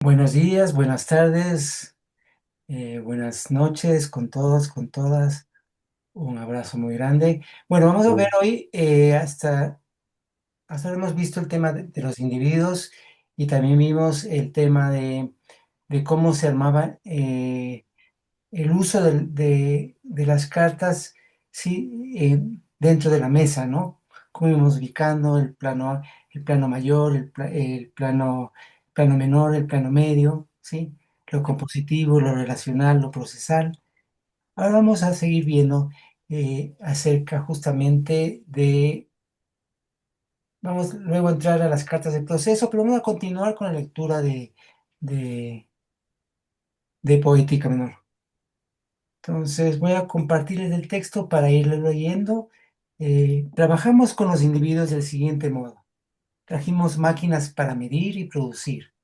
Buenos días, buenas tardes, buenas noches con todos, con todas. Un abrazo muy grande. Bueno, vamos a ver hoy, hasta ahora hemos visto el tema de los individuos y también vimos el tema de cómo se armaba el uso de las cartas, sí, dentro de la mesa, ¿no? Cómo íbamos ubicando el plano mayor, el plano menor, el plano medio, ¿sí? Lo compositivo, lo relacional, lo procesal. Ahora vamos a seguir viendo acerca justamente vamos luego a entrar a las cartas de proceso, pero vamos a continuar con la lectura de, de poética menor. Entonces voy a compartirles el texto para irlo leyendo. Trabajamos con los individuos del siguiente modo. Trajimos máquinas para medir y producir.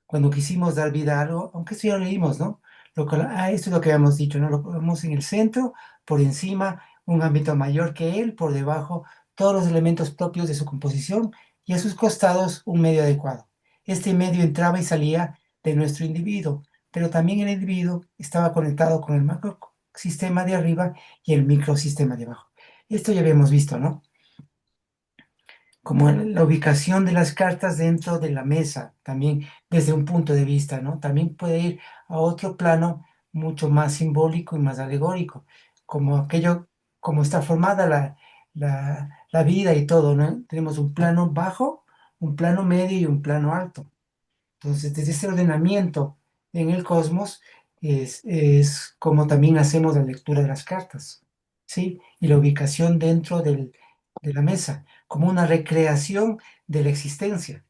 Cuando quisimos dar vida a algo, aunque esto ya lo leímos, ¿no? Esto es lo que habíamos dicho, ¿no? Lo ponemos en el centro, por encima, un ámbito mayor que él, por debajo, todos los elementos propios de su composición y a sus costados un medio adecuado. Este medio entraba y salía de nuestro individuo, pero también el individuo estaba conectado con el macrosistema de arriba y el microsistema de abajo. Esto ya habíamos visto, ¿no? Como la ubicación de las cartas dentro de la mesa, también desde un punto de vista, ¿no? También puede ir a otro plano mucho más simbólico y más alegórico, como aquello, como está formada la vida y todo, ¿no? Tenemos un plano bajo, un plano medio y un plano alto. Entonces, desde ese ordenamiento en el cosmos es como también hacemos la lectura de las cartas, ¿sí? Y la ubicación dentro de la mesa, como una recreación de la existencia,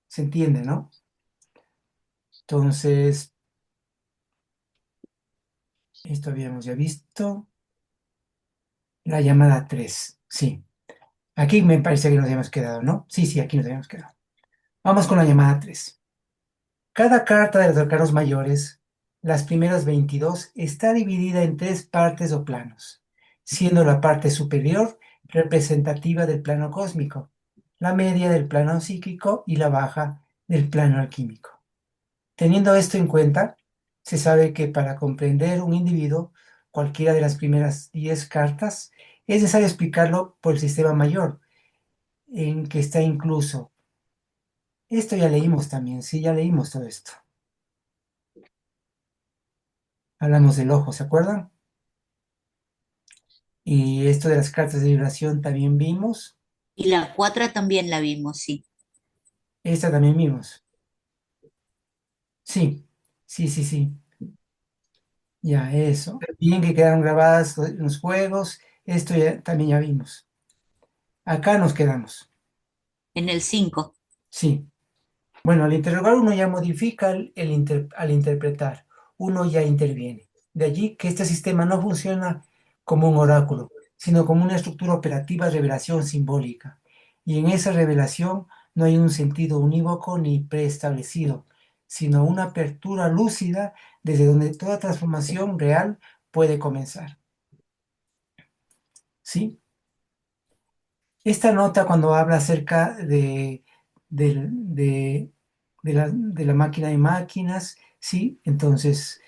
¿se entiende, no? Entonces, esto habíamos ya visto. La llamada 3, sí. Aquí me parece que nos habíamos quedado, ¿no? Sí, sí, aquí nos habíamos quedado. Vamos con la llamada 3. Cada carta de los arcanos mayores, las primeras 22, está dividida en tres partes o planos, siendo la parte superior representativa del plano cósmico, la media del plano psíquico y la baja del plano alquímico. Teniendo esto en cuenta, se sabe que para comprender un individuo, cualquiera de las primeras 10 cartas, es necesario explicarlo por el sistema mayor, en que está incluso. Esto ya leímos también, sí, ya leímos todo esto. Hablamos del ojo, ¿se acuerdan? Y esto de las cartas de vibración también vimos. Y la 4 también la vimos, sí. Esta también vimos. Sí, sí, sí, sí. Ya, eso. Bien que quedaron grabadas los juegos. Esto ya, también ya vimos. Acá nos quedamos. En el 5. Sí. Bueno, al interrogar uno ya modifica al interpretar. Uno ya interviene. De allí que este sistema no funciona como un oráculo, sino como una estructura operativa de revelación simbólica. Y en esa revelación no hay un sentido unívoco ni preestablecido, sino una apertura lúcida desde donde toda transformación real puede comenzar. ¿Sí? Esta nota cuando habla acerca del- de, de la máquina de máquinas, ¿sí? Entonces,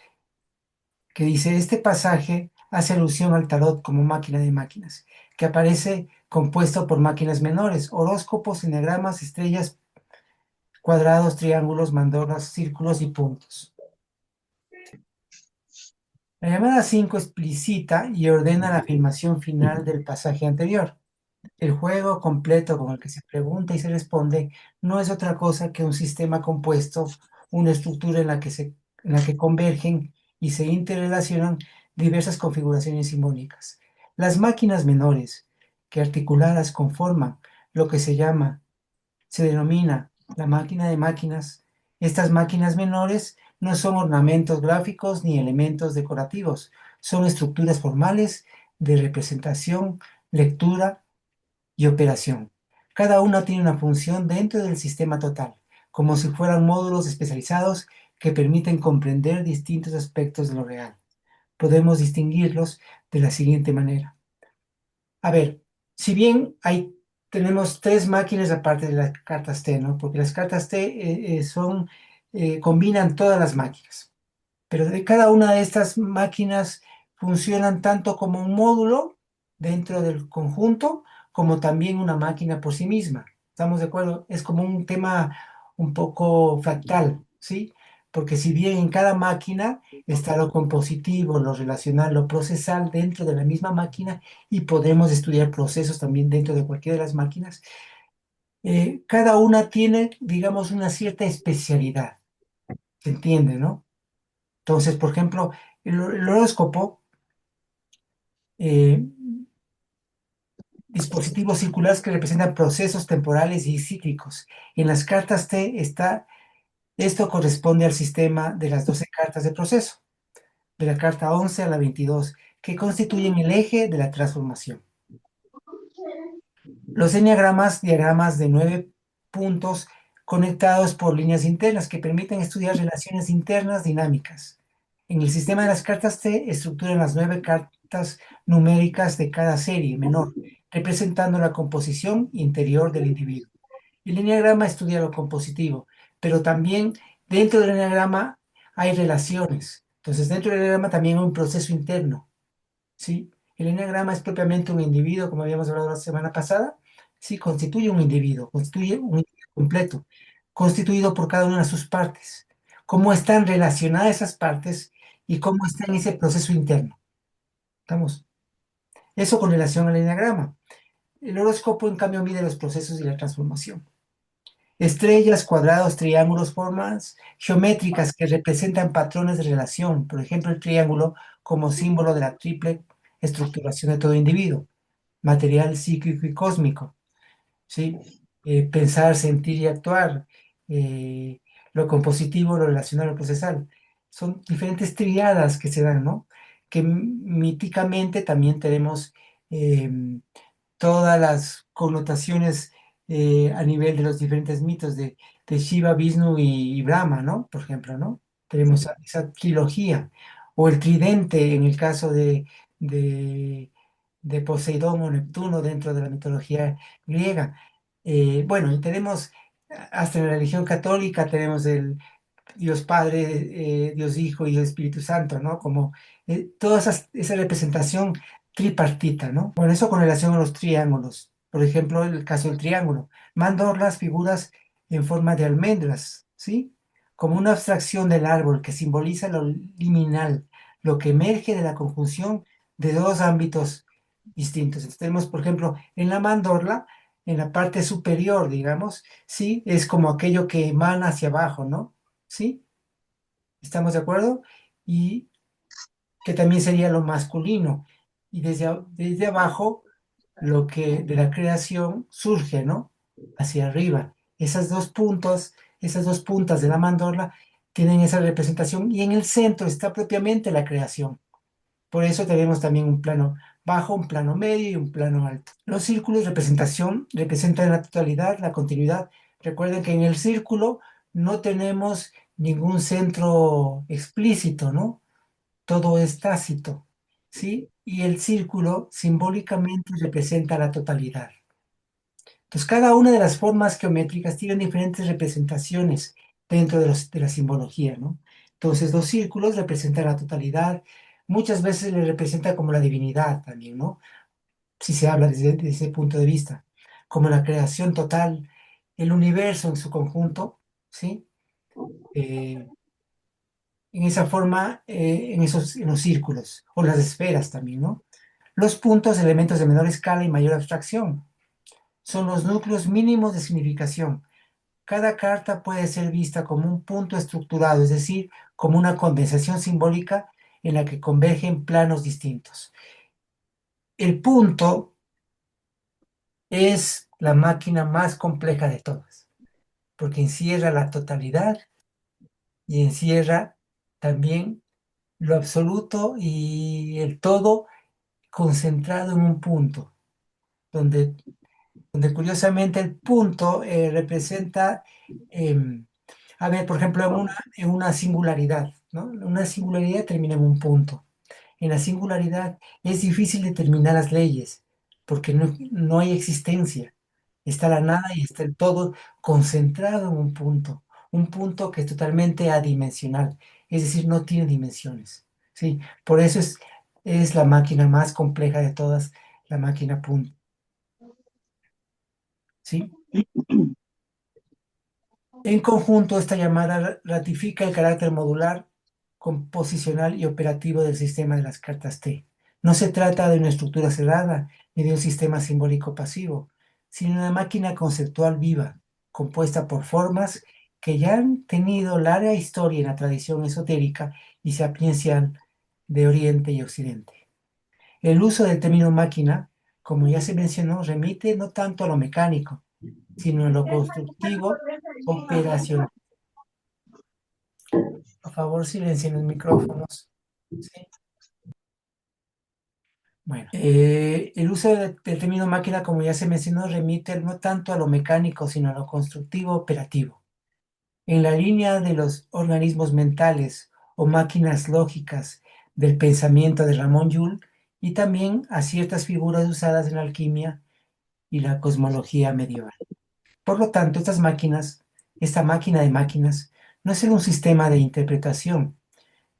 que dice, este pasaje hace alusión al tarot como máquina de máquinas, que aparece compuesto por máquinas menores, horóscopos, eneagramas, estrellas, cuadrados, triángulos, mandorras, círculos y puntos. La llamada 5 explicita y ordena la afirmación final del pasaje anterior. El juego completo con el que se pregunta y se responde no es otra cosa que un sistema compuesto, una estructura en la que convergen y se interrelacionan diversas configuraciones simbólicas. Las máquinas menores, que articuladas conforman lo que se denomina la máquina de máquinas. Estas máquinas menores no son ornamentos gráficos ni elementos decorativos, son estructuras formales de representación, lectura y operación. Cada una tiene una función dentro del sistema total, como si fueran módulos especializados que permiten comprender distintos aspectos de lo real. Podemos distinguirlos de la siguiente manera. A ver, si bien tenemos tres máquinas aparte de las cartas T, ¿no? Porque las cartas T son combinan todas las máquinas. Pero de cada una de estas máquinas funcionan tanto como un módulo dentro del conjunto, como también una máquina por sí misma. ¿Estamos de acuerdo? Es como un tema un poco fractal, ¿sí? Porque si bien en cada máquina está lo compositivo, lo relacional, lo procesal dentro de la misma máquina y podemos estudiar procesos también dentro de cualquiera de las máquinas, cada una tiene, digamos, una cierta especialidad, ¿se entiende, no? Entonces, por ejemplo, el horóscopo, eh, dispositivos circulares que representan procesos temporales y cíclicos. En las cartas T está, esto corresponde al sistema de las 12 cartas de proceso, de la carta 11 a la 22, que constituyen el eje de la transformación. Los enneagramas, diagramas de 9 puntos conectados por líneas internas que permiten estudiar relaciones internas dinámicas. En el sistema de las cartas T estructuran las 9 cartas numéricas de cada serie menor, representando la composición interior del individuo. El enneagrama estudia lo compositivo, pero también dentro del enneagrama hay relaciones. Entonces, dentro del enneagrama también hay un proceso interno. ¿Sí? El eneagrama es propiamente un individuo, como habíamos hablado la semana pasada. Sí, constituye un individuo, constituye un individuo completo, constituido por cada una de sus partes. Cómo están relacionadas esas partes y cómo está en ese proceso interno. ¿Estamos? Eso con relación al eneagrama. El horóscopo, en cambio, mide los procesos y la transformación. Estrellas, cuadrados, triángulos, formas geométricas que representan patrones de relación. Por ejemplo, el triángulo como símbolo de la triple estructuración de todo individuo, material, psíquico y cósmico, ¿sí? Pensar, sentir y actuar, eh, lo compositivo, lo relacional, lo procesal. Son diferentes triadas que se dan, ¿no? Que míticamente también tenemos em, todas las connotaciones a nivel de los diferentes mitos de Shiva, Vishnu y Brahma, ¿no? Por ejemplo, ¿no? Tenemos esa trilogía. O el tridente en el caso de, de Poseidón o Neptuno dentro de la mitología griega. Bueno, y tenemos, hasta en la religión católica, tenemos el Dios Padre, Dios Hijo y el Espíritu Santo, ¿no? Como toda esa representación tripartita, ¿no? Bueno, eso con relación a los triángulos. Por ejemplo, el caso del triángulo. Mando las figuras en forma de almendras, ¿sí? Como una abstracción del árbol que simboliza lo liminal, lo que emerge de la conjunción de dos ámbitos distintos. Entonces, tenemos, por ejemplo, en la mandorla, en la parte superior, digamos, ¿sí? Es como aquello que emana hacia abajo, ¿no? ¿Sí? ¿Estamos de acuerdo? Y que también sería lo masculino. Y desde abajo, lo que de la creación surge, ¿no? Hacia arriba. Esas dos puntas de la mandorla tienen esa representación y en el centro está propiamente la creación. Por eso tenemos también un plano bajo, un plano medio y un plano alto. Los círculos de representación representan la totalidad, la continuidad. Recuerden que en el círculo no tenemos ningún centro explícito, ¿no? Todo es tácito, ¿sí? Y el círculo simbólicamente representa la totalidad. Entonces, cada una de las formas geométricas tiene diferentes representaciones dentro de la simbología, ¿no? Entonces, los círculos representan la totalidad, muchas veces le representa como la divinidad también, ¿no? Si se habla desde ese punto de vista, como la creación total, el universo en su conjunto, ¿sí? Eh, en esa forma, en los círculos, o las esferas también, ¿no? Los puntos, elementos de menor escala y mayor abstracción, son los núcleos mínimos de significación. Cada carta puede ser vista como un punto estructurado, es decir, como una condensación simbólica en la que convergen planos distintos. El punto es la máquina más compleja de todas, porque encierra la totalidad y encierra también lo absoluto y el todo concentrado en un punto, donde, donde curiosamente el punto representa, em, a ver, por ejemplo, en una singularidad, ¿no? Una singularidad termina en un punto. En la singularidad es difícil determinar las leyes, porque no hay existencia. Está la nada y está el todo concentrado en un punto. un punto que es totalmente adimensional, es decir, no tiene dimensiones. ¿Sí? Por eso es la máquina más compleja de todas, la máquina punto. ¿Sí? En conjunto, esta llamada ratifica el carácter modular, composicional y operativo del sistema de las cartas T. No se trata de una estructura cerrada ni de un sistema simbólico pasivo, sino de una máquina conceptual viva, compuesta por formas que ya han tenido larga historia en la tradición esotérica y sapiencial de Oriente y Occidente. El uso del término máquina, como ya se mencionó, remite no tanto a lo mecánico, sino a lo constructivo operacional. Por favor, silencien los micrófonos. Sí. Bueno, el uso del término máquina, como ya se mencionó, remite no tanto a lo mecánico, sino a lo constructivo operativo. En la línea de los organismos mentales o máquinas lógicas del pensamiento de Ramón Llull y también a ciertas figuras usadas en la alquimia y la cosmología medieval. Por lo tanto, esta máquina de máquinas, no es solo un sistema de interpretación,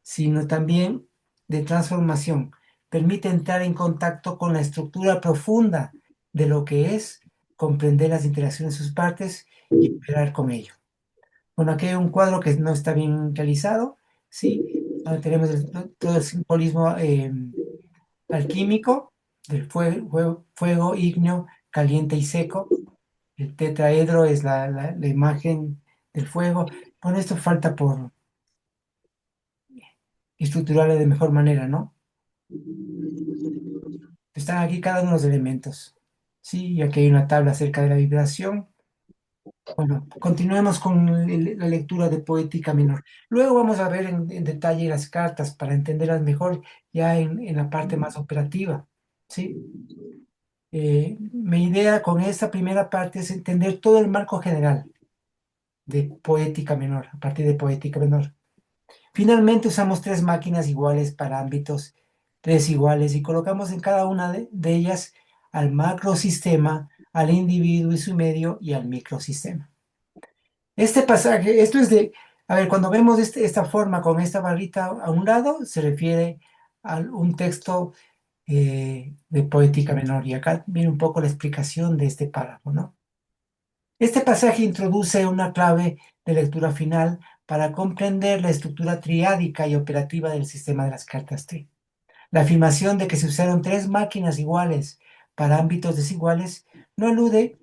sino también de transformación. Permite entrar en contacto con la estructura profunda de lo que es, comprender las interacciones de sus partes y operar con ello. Bueno, aquí hay un cuadro que no está bien realizado, ¿sí? Donde tenemos todo el simbolismo alquímico del fuego, ígneo, caliente y seco. El tetraedro es la imagen del fuego. Bueno, esto falta por estructurarlo de mejor manera, ¿no? Están aquí cada uno de los elementos. Sí, y aquí hay una tabla acerca de la vibración. Bueno, continuemos con la lectura de Poética Menor. Luego vamos a ver en detalle las cartas para entenderlas mejor ya en la parte más operativa. ¿Sí? Mi idea con esta primera parte es entender todo el marco general de Poética Menor, a partir de Poética Menor. Finalmente usamos tres máquinas iguales para ámbitos tres iguales y colocamos en cada una de ellas al macrosistema, al individuo y su medio y al microsistema. Este pasaje, esto es de, a ver, cuando vemos esta forma con esta barrita a un lado, se refiere a un texto de Poética Menor y acá viene un poco la explicación de este párrafo, ¿no? Este pasaje introduce una clave de lectura final para comprender la estructura triádica y operativa del sistema de las cartas T. La afirmación de que se usaron tres máquinas iguales para ámbitos desiguales no alude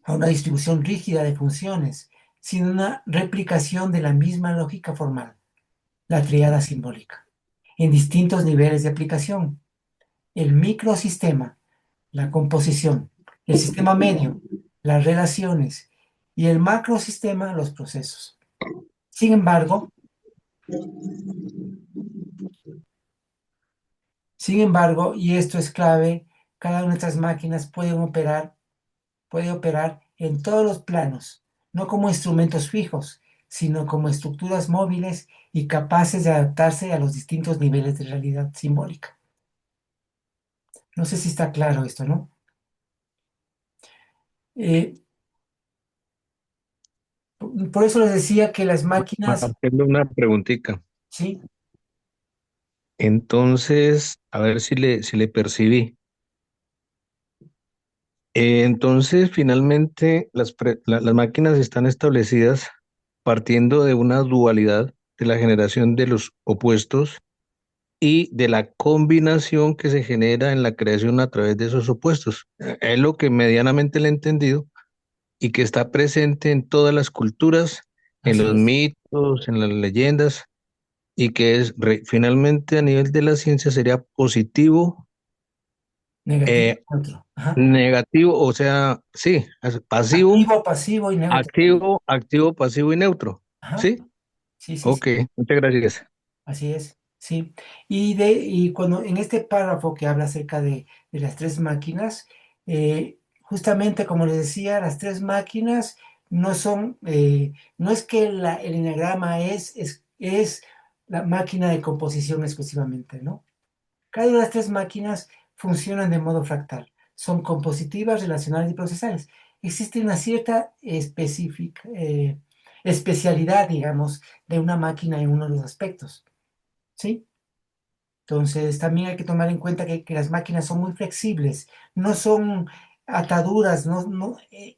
a una distribución rígida de funciones, sino una replicación de la misma lógica formal, la triada simbólica, en distintos niveles de aplicación. El microsistema, la composición, el sistema medio, las relaciones y el macrosistema, los procesos. Sin embargo, y esto es clave, cada una de estas máquinas puede operar en todos los planos, no como instrumentos fijos, sino como estructuras móviles y capaces de adaptarse a los distintos niveles de realidad simbólica. No sé si está claro esto, ¿no? Eh, por eso les decía que las máquinas, Hacerle una preguntita. sí, Entonces, a ver si le percibí. Entonces, finalmente, las máquinas están establecidas partiendo de una dualidad de la generación de los opuestos y de la combinación que se genera en la creación a través de esos opuestos. Es lo que medianamente le he entendido y que está presente en todas las culturas, en así los es, mitos, en las leyendas, y que finalmente a nivel de la ciencia sería positivo, negativo, eh, neutro. Ajá. negativo, o sea, sí, pasivo, Activo, pasivo y neutro. activo, pasivo y neutro. Ajá. ¿Sí? Sí, sí, sí. Ok, muchas gracias. Así es, sí. Y cuando en este párrafo que habla acerca de las tres máquinas, justamente como les decía, las tres máquinas no son, no es que el enagrama es la máquina de composición exclusivamente, ¿no? Cada una de las tres máquinas funcionan de modo fractal. Son compositivas, relacionales y procesales. Existe una cierta específica, especialidad, digamos, de una máquina en uno de los aspectos, ¿sí? Entonces, también hay que tomar en cuenta que las máquinas son muy flexibles, no son ataduras,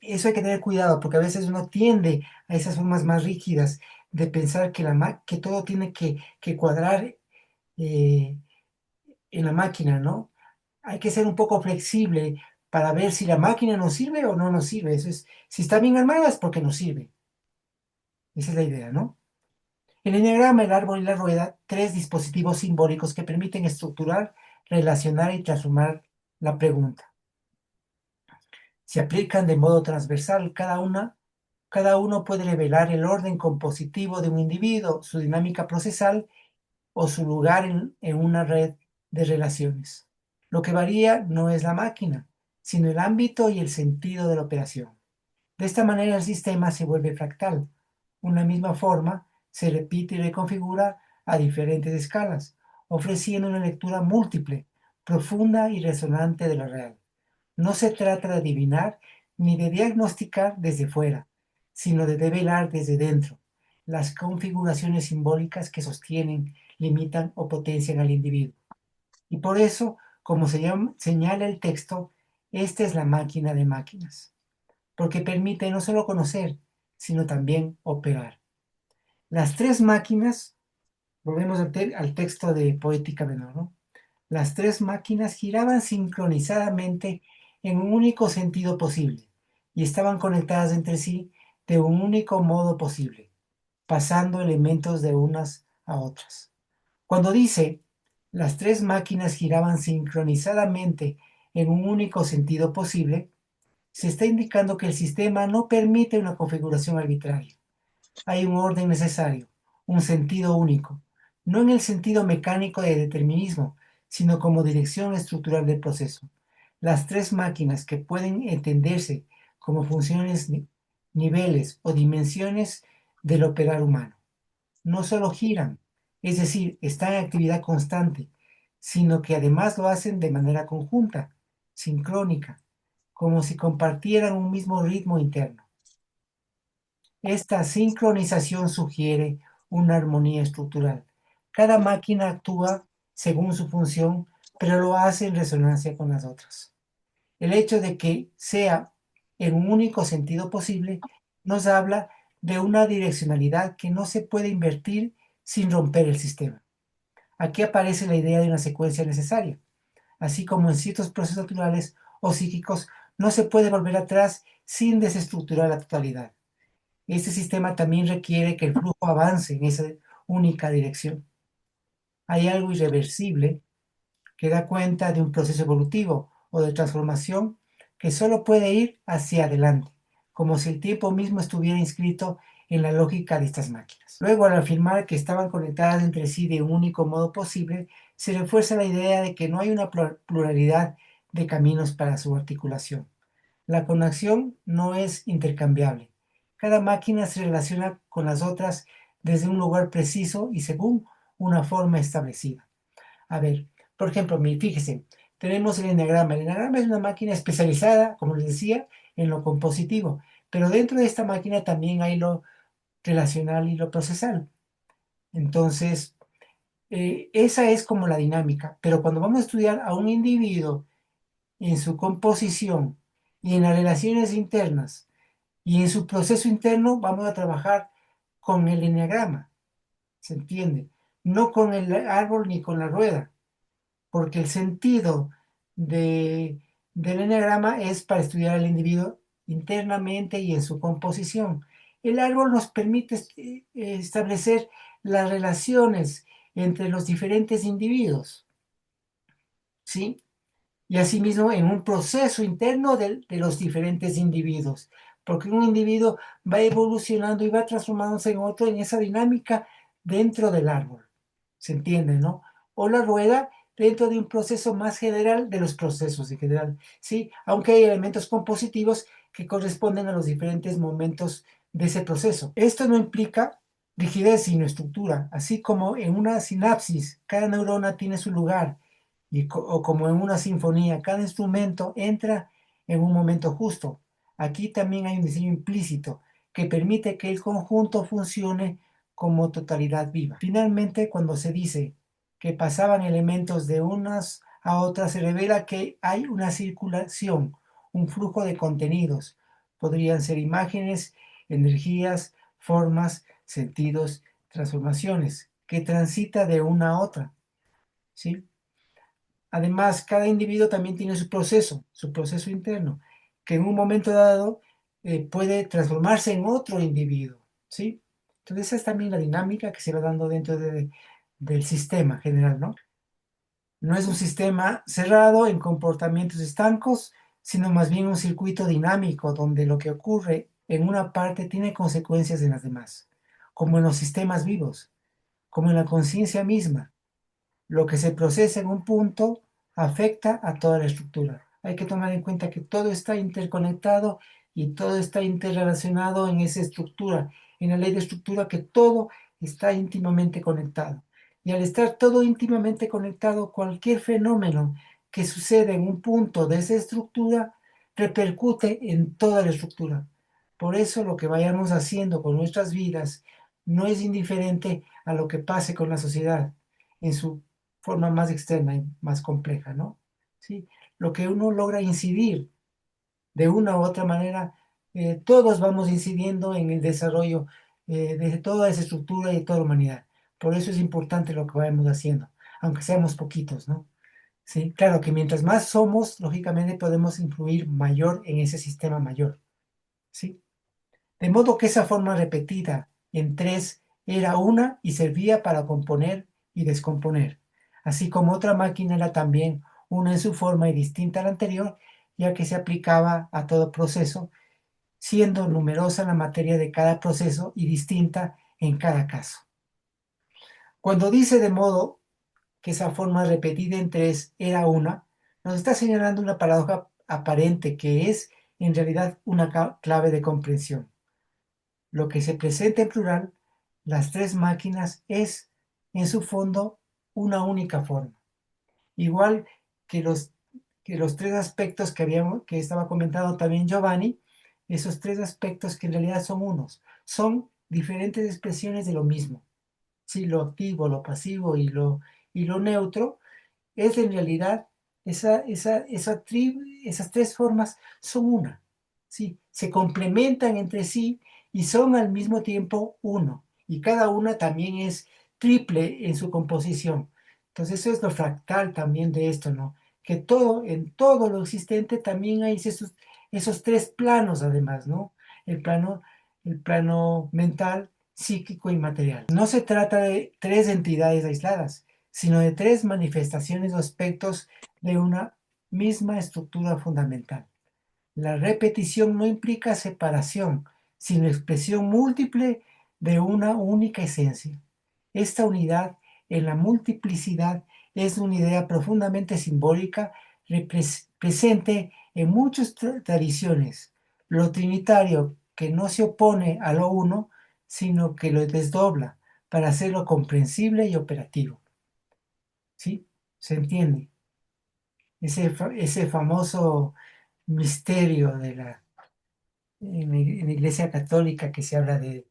eso hay que tener cuidado, porque a veces uno tiende a esas formas más rígidas de pensar que todo tiene que cuadrar eh, en la máquina, ¿no? Hay que ser un poco flexible para ver si la máquina nos sirve o no nos sirve. Eso es, si está bien armada es porque nos sirve. Esa es la idea, ¿no? El enneagrama, el árbol y la rueda, tres dispositivos simbólicos que permiten estructurar, relacionar y transformar la pregunta. Se aplican de modo transversal, cada uno puede revelar el orden compositivo de un individuo, su dinámica procesal o su lugar en una red de relaciones. Lo que varía no es la máquina, sino el ámbito y el sentido de la operación. De esta manera el sistema se vuelve fractal. Una misma forma se repite y reconfigura a diferentes escalas, ofreciendo una lectura múltiple, profunda y resonante de lo real. No se trata de adivinar ni de diagnosticar desde fuera, sino de develar desde dentro las configuraciones simbólicas que sostienen, limitan o potencian al individuo. Y por eso, como señala el texto, esta es la máquina de máquinas, porque permite no solo conocer, sino también operar. Las tres máquinas, volvemos al texto de Poética Menor, ¿no? Las tres máquinas giraban sincronizadamente en un único sentido posible y estaban conectadas entre sí de un único modo posible, pasando elementos de unas a otras. Cuando dice las tres máquinas giraban sincronizadamente en un único sentido posible, se está indicando que el sistema no permite una configuración arbitraria. Hay un orden necesario, un sentido único, no en el sentido mecánico de determinismo, sino como dirección estructural del proceso. Las tres máquinas que pueden entenderse como funciones, niveles o dimensiones del operar humano no solo giran, es decir, están en actividad constante, sino que además lo hacen de manera conjunta, sincrónica, como si compartieran un mismo ritmo interno. Esta sincronización sugiere una armonía estructural. Cada máquina actúa según su función, pero lo hace en resonancia con las otras. El hecho de que sea en un único sentido posible nos habla de una direccionalidad que no se puede invertir sin romper el sistema. Aquí aparece la idea de una secuencia necesaria. Así como en ciertos procesos naturales o psíquicos no se puede volver atrás sin desestructurar la totalidad. Este sistema también requiere que el flujo avance en esa única dirección. Hay algo irreversible que da cuenta de un proceso evolutivo o de transformación que solo puede ir hacia adelante, como si el tiempo mismo estuviera inscrito en la lógica de estas máquinas. Luego, al afirmar que estaban conectadas entre sí de un único modo posible, se refuerza la idea de que no hay una pluralidad de caminos para su articulación. La conexión no es intercambiable. Cada máquina se relaciona con las otras desde un lugar preciso y según una forma establecida. A ver, por ejemplo, fíjese, tenemos el enneagrama. El enneagrama es una máquina especializada, como les decía, en lo compositivo, pero dentro de esta máquina también hay lo relacional y lo procesal. Entonces, esa es como la dinámica, pero cuando vamos a estudiar a un individuo en su composición y en las relaciones internas y en su proceso interno, vamos a trabajar con el enneagrama, ¿se entiende? No con el árbol ni con la rueda, porque el sentido de, del enneagrama es para estudiar al individuo internamente y en su composición. El árbol nos permite establecer las relaciones entre los diferentes individuos, ¿sí? Y asimismo en un proceso interno de los diferentes individuos, porque un individuo va evolucionando y va transformándose en otro en esa dinámica dentro del árbol, ¿se entiende, no? O la rueda dentro de un proceso más general de los procesos en general, ¿sí? Aunque hay elementos compositivos que corresponden a los diferentes momentos de ese proceso. Esto no implica rigidez sino estructura, así como en una sinapsis cada neurona tiene su lugar o como en una sinfonía, cada instrumento entra en un momento justo. Aquí también hay un diseño implícito que permite que el conjunto funcione como totalidad viva. Finalmente, cuando se dice que pasaban elementos de unas a otras, se revela que hay una circulación, un flujo de contenidos. Podrían ser imágenes, energías, formas, sentidos, transformaciones, que transita de una a otra, ¿sí? Además, cada individuo también tiene su proceso interno, que en un momento dado puede transformarse en otro individuo, ¿sí? Entonces, esa es también la dinámica que se va dando dentro del sistema general, ¿no? No es un sistema cerrado en comportamientos estancos, sino más bien un circuito dinámico donde lo que ocurre en una parte tiene consecuencias en las demás, como en los sistemas vivos, como en la conciencia misma. Lo que se procesa en un punto afecta a toda la estructura. Hay que tomar en cuenta que todo está interconectado y todo está interrelacionado en esa estructura, en la ley de estructura, que todo está íntimamente conectado. Y al estar todo íntimamente conectado, cualquier fenómeno que sucede en un punto de esa estructura repercute en toda la estructura. Por eso lo que vayamos haciendo con nuestras vidas no es indiferente a lo que pase con la sociedad en su forma más externa y más compleja, ¿no? ¿Sí? Lo que uno logra incidir de una u otra manera, todos vamos incidiendo en el desarrollo de toda esa estructura y de toda la humanidad. Por eso es importante lo que vayamos haciendo, aunque seamos poquitos, ¿no? Sí, claro que mientras más somos, lógicamente podemos influir mayor en ese sistema mayor, ¿sí? De modo que esa forma repetida en tres era una y servía para componer y descomponer, así como otra máquina era también una en su forma y distinta a la anterior, ya que se aplicaba a todo proceso, siendo numerosa la materia de cada proceso y distinta en cada caso. Cuando dice de modo que esa forma repetida en tres era una, nos está señalando una paradoja aparente que es en realidad una clave de comprensión. Lo que se presenta en plural, las tres máquinas, es en su fondo una única forma. Igual que los tres aspectos que estaba comentando también Giovanni, esos tres aspectos que en realidad son unos, son diferentes expresiones de lo mismo. Sí, lo activo, lo pasivo y lo neutro es en realidad esas tres formas son una, ¿sí? Se complementan entre sí y son al mismo tiempo uno, y cada una también es triple en su composición. Entonces eso es lo fractal también de esto, ¿no? Que en todo lo existente también hay esos tres planos además, ¿no? El plano, el plano mental, psíquico y material. No se trata de tres entidades aisladas, sino de tres manifestaciones o aspectos de una misma estructura fundamental. La repetición no implica separación, sino expresión múltiple de una única esencia. Esta unidad en la multiplicidad es una idea profundamente simbólica presente en muchas tradiciones. Lo trinitario que no se opone a lo uno, sino que lo desdobla para hacerlo comprensible y operativo. ¿Sí? ¿Se entiende? Ese famoso misterio en la Iglesia Católica que se habla de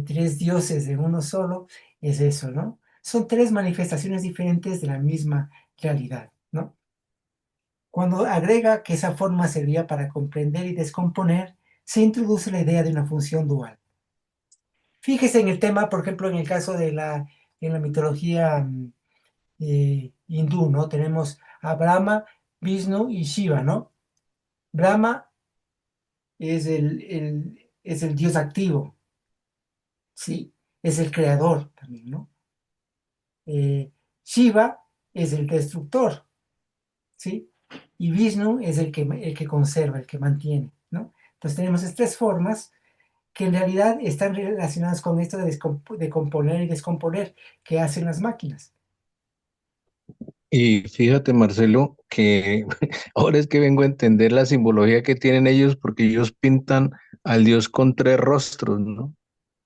tres dioses de uno solo, es eso, ¿no? Son tres manifestaciones diferentes de la misma realidad, ¿no? Cuando agrega que esa forma servía para comprender y descomponer, se introduce la idea de una función dual. Fíjese en el tema, por ejemplo, en el caso en la mitología hindú, ¿no? Tenemos a Brahma, Vishnu y Shiva, ¿no? Brahma es el dios activo, ¿sí? Es el creador también, ¿no? Shiva es el destructor, ¿sí? Y Vishnu es el que conserva, el que mantiene, ¿no? Entonces tenemos estas tres formas que en realidad están relacionadas con esto de componer y descomponer que hacen las máquinas. Y fíjate, Marcelo, que ahora es que vengo a entender la simbología que tienen ellos, porque ellos pintan al Dios con tres rostros, ¿no?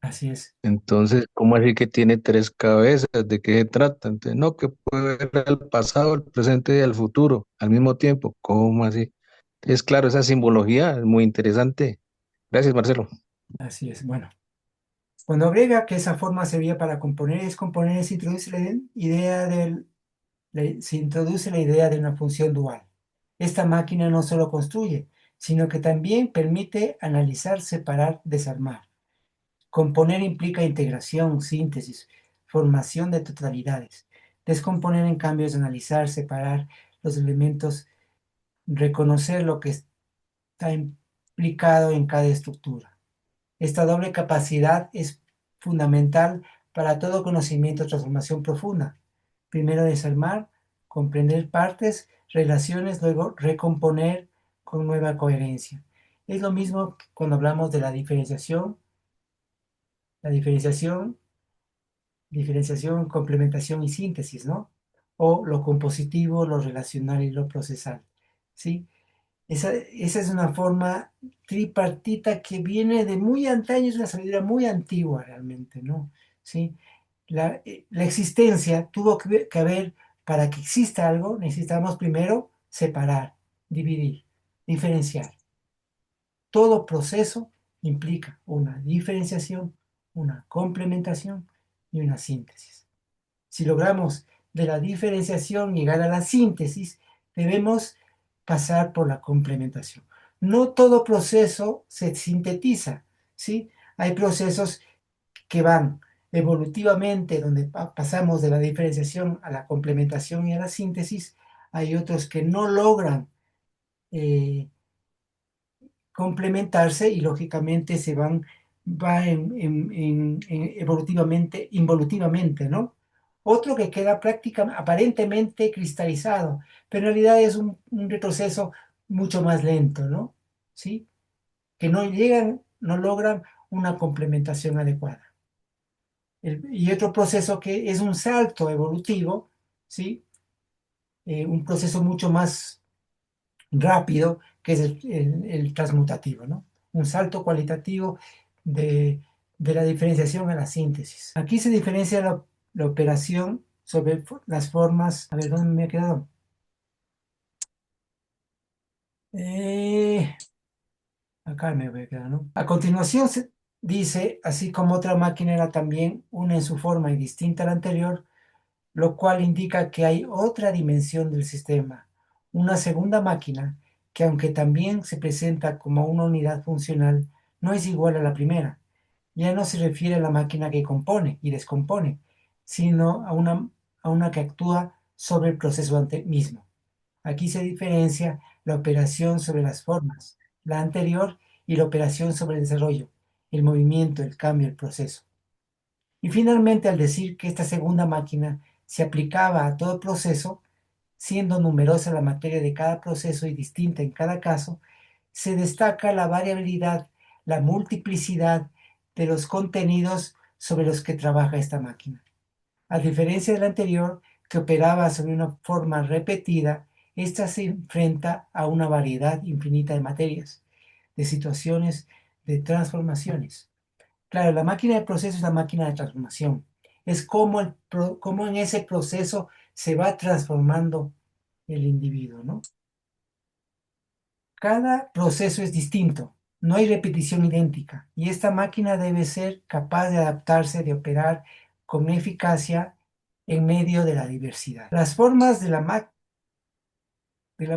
Así es. Entonces, ¿cómo así que tiene tres cabezas? ¿De qué se trata? Entonces, no, que puede ver el pasado, el presente y el futuro al mismo tiempo. ¿Cómo así? Es claro, esa simbología es muy interesante. Gracias, Marcelo. Así es, bueno. Cuando agrega que esa forma servía para componer y descomponer, se introduce la idea de una función dual. Esta máquina no solo construye, sino que también permite analizar, separar, desarmar. Componer implica integración, síntesis, formación de totalidades. Descomponer, en cambio, es analizar, separar los elementos, reconocer lo que está implicado en cada estructura. Esta doble capacidad es fundamental para todo conocimiento de transformación profunda. Primero desarmar, comprender partes, relaciones, luego recomponer con nueva coherencia. Es lo mismo que cuando hablamos de diferenciación, complementación y síntesis, ¿no? O lo compositivo, lo relacional y lo procesal, ¿sí? Esa es una forma tripartita que viene de muy antaño, es una sabiduría muy antigua realmente, ¿no? ¿Sí? La existencia tuvo que haber, para que exista algo, necesitamos primero separar, dividir, diferenciar. Todo proceso implica una diferenciación, una complementación y una síntesis. Si logramos de la diferenciación llegar a la síntesis, debemos pasar por la complementación. No todo proceso se sintetiza, ¿sí? Hay procesos que van evolutivamente, donde pasamos de la diferenciación a la complementación y a la síntesis. Hay otros que no logran eh, complementarse y lógicamente va evolutivamente, involutivamente, ¿no? Otro que queda prácticamente, aparentemente cristalizado, pero en realidad es un retroceso mucho más lento, ¿no? ¿Sí? Que no llegan, no logran una complementación adecuada. Y otro proceso que es un salto evolutivo, ¿sí? Un proceso mucho más rápido, que es el transmutativo, ¿no? Un salto cualitativo de la diferenciación a la síntesis. Aquí se diferencia la operación sobre las formas. A ver, ¿dónde me he quedado? Acá me voy a quedar, ¿no? A continuación se dice, así como otra máquina era también una en su forma y distinta a la anterior, lo cual indica que hay otra dimensión del sistema, una segunda máquina, que aunque también se presenta como una unidad funcional, no es igual a la primera. Ya no se refiere a la máquina que compone y descompone, sino a una que actúa sobre el proceso mismo. Aquí se diferencia la operación sobre las formas, la anterior, y la operación sobre el desarrollo, el movimiento, el cambio, el proceso. Y finalmente, al decir que esta segunda máquina se aplicaba a todo proceso, siendo numerosa la materia de cada proceso y distinta en cada caso, se destaca la variabilidad, la multiplicidad de los contenidos sobre los que trabaja esta máquina. A diferencia de la anterior, que operaba sobre una forma repetida, esta se enfrenta a una variedad infinita de materias, de situaciones, de transformaciones. Claro, la máquina de proceso es la máquina de transformación. Es como en ese proceso se va transformando el individuo, ¿no? Cada proceso es distinto, no hay repetición idéntica, y esta máquina debe ser capaz de adaptarse, de operar con eficacia en medio de la diversidad. Las formas de la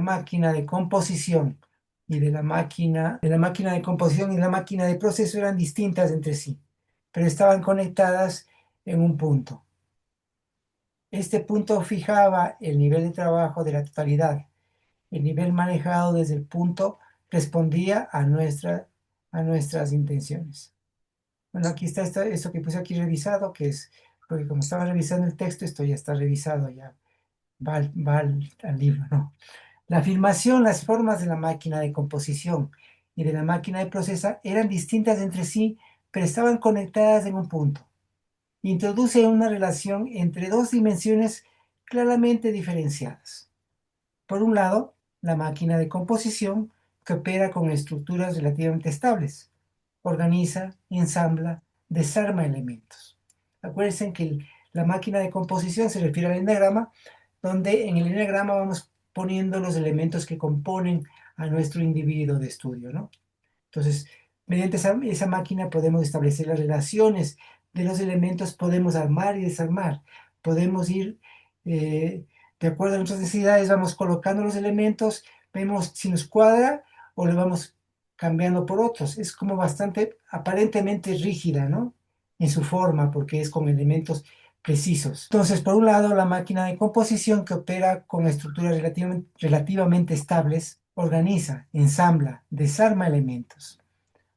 máquina de composición y de la máquina de composición y la máquina de proceso eran distintas entre sí, pero estaban conectadas en un punto. Este punto fijaba el nivel de trabajo de la totalidad. El nivel manejado desde el punto respondía a nuestras intenciones. Bueno, aquí está esto que puse aquí revisado, que es, porque como estaba revisando el texto, esto ya está revisado, ya va al libro, ¿no? La afirmación, las formas de la máquina de composición y de la máquina de procesa eran distintas entre sí, pero estaban conectadas en un punto. Introduce una relación entre dos dimensiones claramente diferenciadas. Por un lado, la máquina de composición, que opera con estructuras relativamente estables, organiza, ensambla, desarma elementos. Acuérdense que la máquina de composición se refiere al enagrama, donde en el enagrama vamos poniendo los elementos que componen a nuestro individuo de estudio, ¿no? Entonces, Mediante esa máquina podemos establecer las relaciones de los elementos, podemos armar y desarmar, podemos ir, de acuerdo a nuestras necesidades, vamos colocando los elementos, vemos si nos cuadra o le vamos cambiando por otros. Es como bastante aparentemente rígida, ¿no? En su forma, porque es con elementos precisos. Entonces, por un lado, la máquina de composición que opera con estructuras relativamente estables, organiza, ensambla, desarma elementos.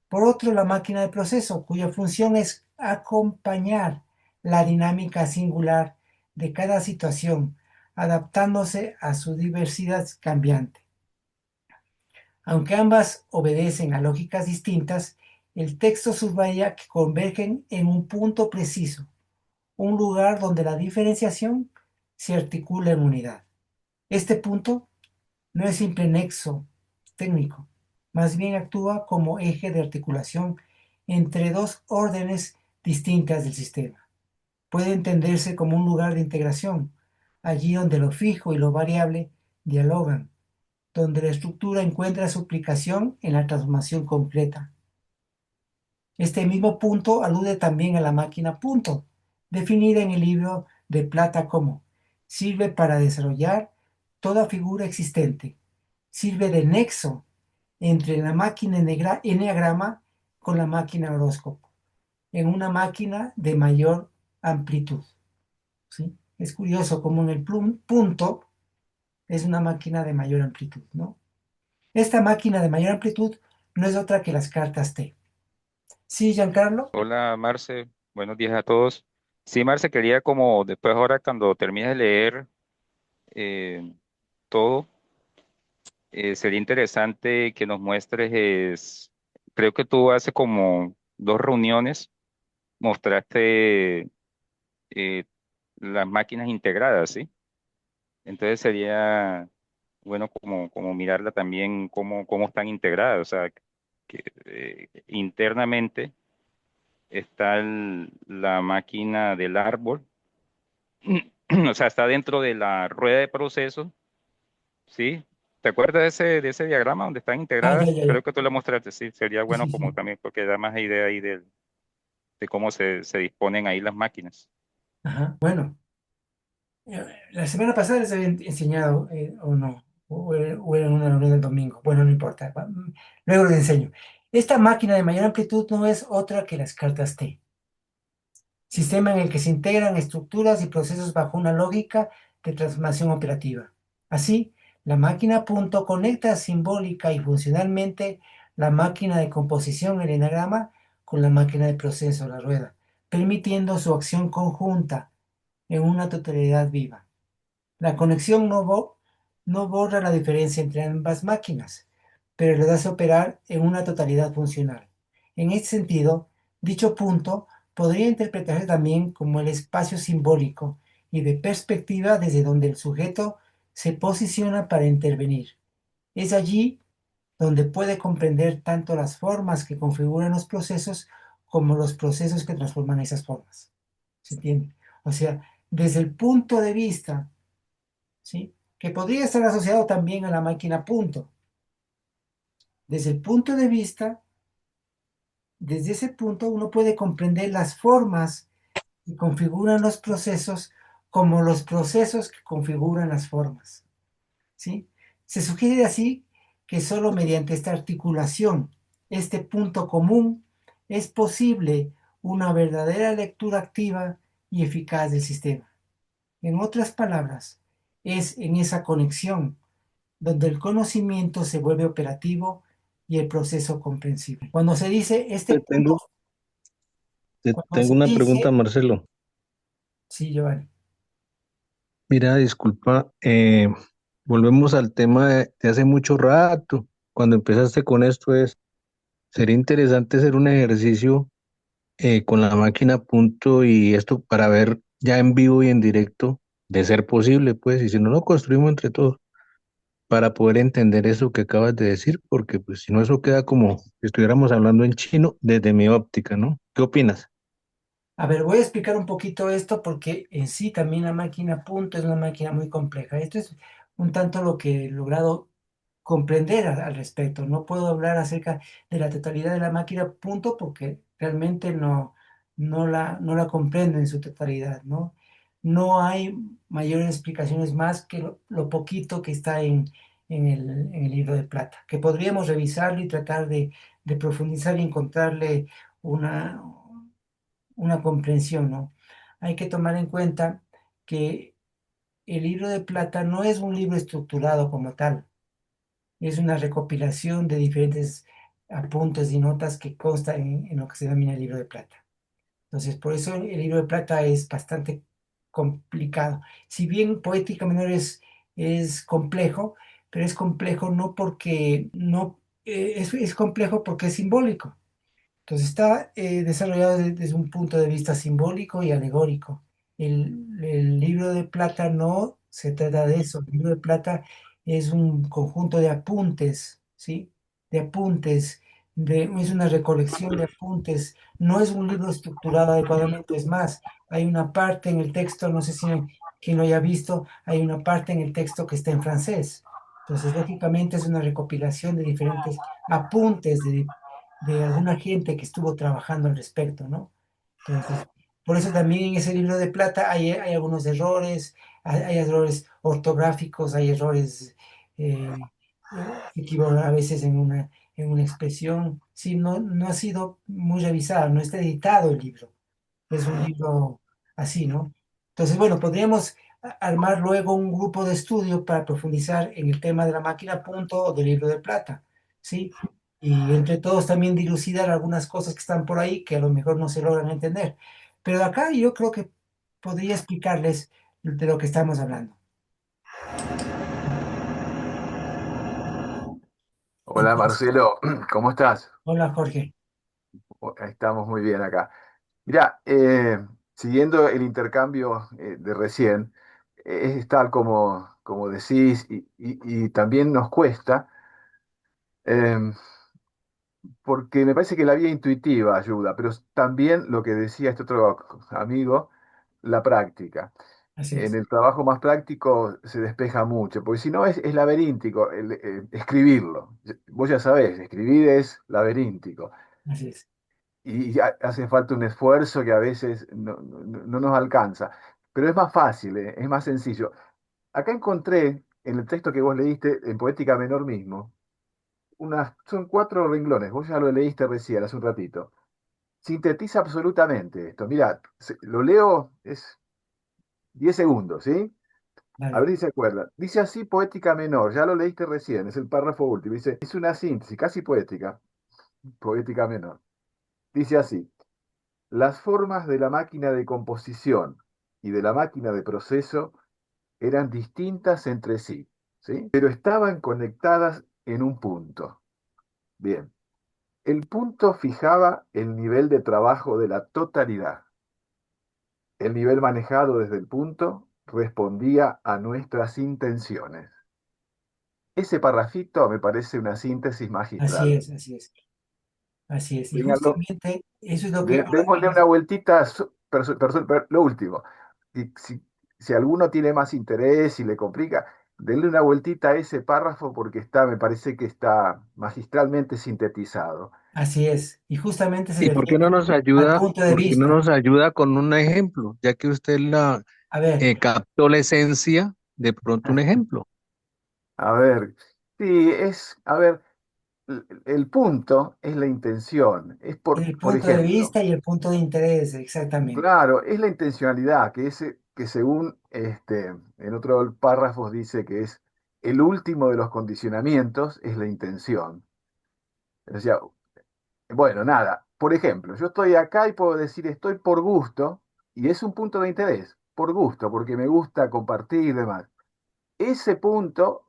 Por otro, la máquina de proceso, cuya función es acompañar la dinámica singular de cada situación, adaptándose a su diversidad cambiante. Aunque ambas obedecen a lógicas distintas, el texto subraya que convergen en un punto preciso, un lugar donde la diferenciación se articula en unidad. Este punto no es simple nexo técnico, más bien actúa como eje de articulación entre dos órdenes distintas del sistema. Puede entenderse como un lugar de integración, allí donde lo fijo y lo variable dialogan, donde la estructura encuentra su aplicación en la transformación concreta. Este mismo punto alude también a la máquina punto, definida en el libro de Plata como sirve para desarrollar toda figura existente, sirve de nexo entre la máquina enneagrama con la máquina horóscopo, en una máquina de mayor amplitud. ¿Sí? Es curioso como en el punto es una máquina de mayor amplitud, ¿no? Esta máquina de mayor amplitud no es otra que las cartas T. ¿Sí, Giancarlo? Hola Marce, buenos días a todos. Sí, Marce, quería como después ahora cuando termines de leer eh, todo, sería interesante que nos muestres, creo que tú hace como 2 reuniones mostraste eh, las máquinas integradas, ¿sí? Entonces sería bueno como mirarla también cómo están integradas, o sea, que internamente está la máquina del árbol. O sea, está dentro de la rueda de proceso, ¿sí? ¿Te acuerdas de ese diagrama donde están Ah, ya, integradas? ya, ya. Creo que tú lo mostraste, sí. Sería Sí, bueno sí, como sí. también porque da más idea ahí de cómo se disponen ahí las máquinas. Ajá. Bueno, la semana pasada les había enseñado, o no, o era una reunión del domingo. Bueno, no importa. Luego les enseño. Esta máquina de mayor amplitud no es otra que las cartas T, sistema en el que se integran estructuras y procesos bajo una lógica de transformación operativa. Así, la máquina punto conecta simbólica y funcionalmente la máquina de composición, el enagrama, con la máquina de proceso, la rueda, permitiendo su acción conjunta en una totalidad viva. La conexión no borra la diferencia entre ambas máquinas, pero les hace operar en una totalidad funcional. En este sentido, dicho punto podría interpretarse también como el espacio simbólico y de perspectiva desde donde el sujeto se posiciona para intervenir. Es allí donde puede comprender tanto las formas que configuran los procesos como los procesos que transforman esas formas. ¿Se entiende? O sea, desde el punto de vista, ¿sí? Que podría estar asociado también a la máquina punto. Desde el punto de vista, desde ese punto uno puede comprender las formas que configuran los procesos como los procesos que configuran las formas, ¿sí? Se sugiere así que solo mediante esta articulación, este punto común, es posible una verdadera lectura activa y eficaz del sistema. En otras palabras, es en esa conexión donde el conocimiento se vuelve operativo y el proceso comprensible. Cuando se dice este Te punto, tengo, te cuando tengo se una pregunta, dice, Marcelo. sí, Giovanni, Mira, disculpa, volvemos al tema de hace mucho rato. Cuando empezaste con esto sería interesante hacer un ejercicio con la máquina a punto y esto para ver ya en vivo y en directo, de ser posible, pues, y si no lo construimos entre todos, para poder entender eso que acabas de decir, porque pues si no eso queda como si estuviéramos hablando en chino desde mi óptica, ¿no? ¿Qué opinas? a ver, voy a explicar un poquito esto porque en sí también la máquina punto es una máquina muy compleja. Esto es un tanto lo que he logrado comprender al respecto. No puedo hablar acerca de la totalidad de la máquina, punto, porque realmente no la comprendo en su totalidad, ¿no? No hay mayores explicaciones más que lo poquito que está en el libro de plata, que podríamos revisarlo y tratar de profundizar y encontrarle una, una comprensión, ¿no? Hay que tomar en cuenta que el libro de plata no es un libro estructurado como tal, es una recopilación de diferentes apuntes y notas que consta en lo que se denomina el libro de plata. Entonces, por eso el libro de plata es bastante complicado. Si bien Poética Menor es complejo, pero es complejo no porque no, es complejo porque es simbólico. Entonces está desarrollado desde un punto de vista simbólico y alegórico. El libro de plata no se trata de eso. El libro de plata es un conjunto de apuntes, ¿sí? De apuntes, es una recolección de apuntes. No es un libro estructurado adecuadamente. Es más, hay una parte en el texto, no sé si quien lo haya visto, hay una parte en el texto que está en francés. Entonces, lógicamente es una recopilación de diferentes apuntes de alguna gente que estuvo trabajando al respecto, ¿no? Entonces, por eso también en ese libro de plata hay algunos errores, hay errores ortográficos, hay errores, se equivocan a veces en una expresión. Sí, no ha sido muy revisado, no está editado el libro, es un libro así, ¿no? Entonces, bueno, podríamos armar luego un grupo de estudio para profundizar en el tema de la máquina a punto o del libro de plata, ¿sí? Y entre todos también dilucidar algunas cosas que están por ahí que a lo mejor no se logran entender. Pero acá yo creo que podría explicarles de lo que estamos hablando. Hola Entonces, Marcelo, ¿cómo estás? hola Jorge. Estamos muy bien acá. Mira, siguiendo el intercambio de recién, es tal como decís y también nos cuesta, eh, porque me parece que la vía intuitiva ayuda, pero también lo que decía este otro amigo, la práctica. Así En es, el trabajo más práctico se despeja mucho, porque si no es laberíntico escribirlo. Vos ya sabés, escribir es laberíntico. así es, Y hace falta un esfuerzo que a veces no nos alcanza. Pero es más fácil, es más sencillo. Acá encontré, en el texto que vos leíste, en Poética Menor mismo, son 4 renglones. Vos ya lo leíste recién, hace un ratito. Sintetiza absolutamente esto. Mira, lo leo, es 10 segundos, ¿sí? A vale, ver si se acuerdan. Dice así Poética Menor, ya lo leíste recién, es el párrafo último. Dice, es una síntesis casi poética, Poética Menor. Dice así. Las formas de la máquina de composición y de la máquina de proceso eran distintas entre sí, ¿sí? Pero estaban conectadas en un punto. Bien, el punto fijaba el nivel de trabajo de la totalidad. El nivel manejado desde el punto respondía a nuestras intenciones. Ese parrafito me parece una síntesis así magistral. es, así es, así es. Y Ténganlo. justamente eso es lo que ahora Démosle una vueltita, lo último. Y si alguno tiene más interés y le complica, denle una vueltita a ese párrafo porque me parece que está magistralmente sintetizado. así es. Y justamente se ¿Y por qué no refiere nos al ayuda, punto de por qué no vista. nos ayuda con un ejemplo? Ya que usted A ver, captó la esencia, de pronto un ejemplo. A ver, sí, a ver, el punto es la intención, es el por punto de ejemplo, vista y el punto de interés, exactamente. claro, es la intencionalidad, que según en otro párrafo dice que es el último de los condicionamientos, es la intención. O sea, bueno, nada, por ejemplo, yo estoy acá y puedo decir estoy por gusto, y es un punto de interés, por gusto, porque me gusta compartir y demás. Ese punto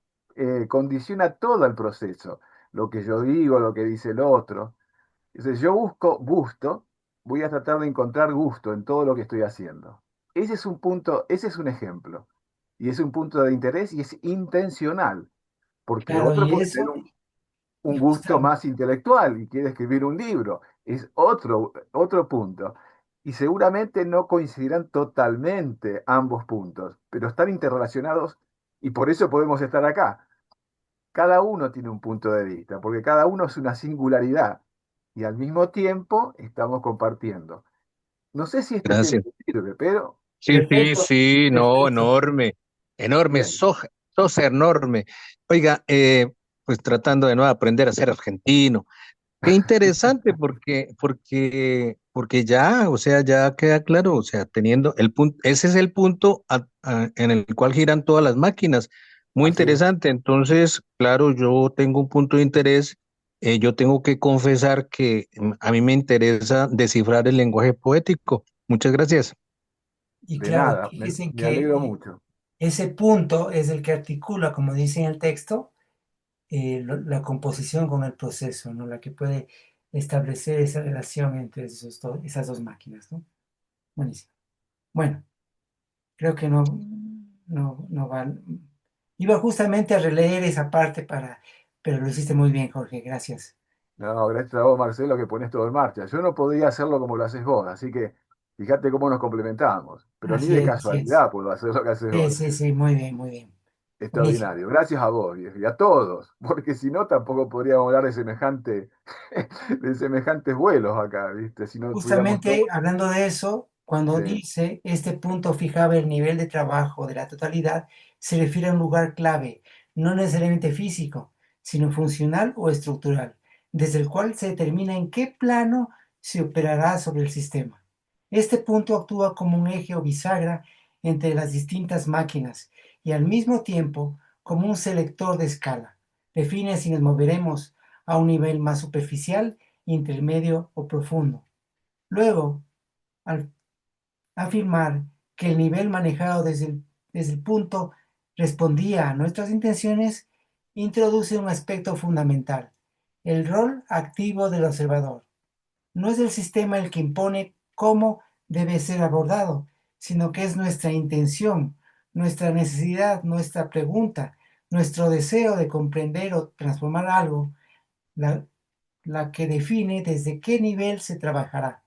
condiciona todo el proceso, lo que yo digo, lo que dice el otro. Entonces, yo busco gusto, voy a tratar de encontrar gusto en todo lo que estoy haciendo. Ese es un punto, ese es un ejemplo. Y es un punto de interés y es intencional, porque Claro, otro y puede tener eso, y un gusto justamente, más intelectual y quiere escribir un libro. Es otro punto. Y seguramente no coincidirán totalmente ambos puntos, pero están interrelacionados y por eso podemos estar acá. cada uno tiene un punto de vista, porque cada uno es una singularidad y al mismo tiempo estamos compartiendo. No sé si este Gracias. ejemplo sirve, pero Sí, sí, Perfecto, sí, no, perfecto. enorme, enorme, bien. sos enorme. Oiga, pues tratando de no aprender a ser argentino. Qué interesante porque ya, o sea, ya queda claro, o sea, teniendo el punto, ese es el punto en el cual giran todas las máquinas. Muy Así es. interesante. Entonces, claro, yo tengo un punto de interés. Yo tengo que confesar que a mí me interesa descifrar el lenguaje poético. Muchas gracias. Y De claro, nada, fíjense me que alegro mucho. ese punto es el que articula, como dice en el texto, la composición con el proceso, ¿no? La que puede establecer esa relación entre esas dos máquinas, ¿no? Buenísimo. Bueno, creo que no van. Iba justamente a releer esa parte pero lo hiciste muy bien, Jorge, gracias. No, gracias a vos, Marcelo, que pones todo en marcha. Yo no podía hacerlo como lo haces vos, así que fíjate cómo nos complementamos. Pero ni Así de es, así es. casualidad puedo hacer lo que haces Sí, vos. sí, sí, muy bien, muy bien. Buenísimo. Extraordinario. Gracias a vos, viejo, y a todos, porque si no tampoco podríamos hablar de de semejantes vuelos acá, ¿viste? Si no pudiéramos todos. Justamente hablando de eso, cuando Sí, dice este punto fijaba el nivel de trabajo de la totalidad, se refiere a un lugar clave, no necesariamente físico, sino funcional o estructural, desde el cual se determina en qué plano se operará sobre el sistema. Este punto actúa como un eje o bisagra entre las distintas máquinas y al mismo tiempo como un selector de escala. Define si nos moveremos a un nivel más superficial, intermedio o profundo. Luego, al afirmar que el nivel manejado desde el punto respondía a nuestras intenciones, introduce un aspecto fundamental, el rol activo del observador. No es el sistema el que impone cómo debe ser abordado, sino que es nuestra intención, nuestra necesidad, nuestra pregunta, nuestro deseo de comprender o transformar algo, la, la que define desde qué nivel se trabajará.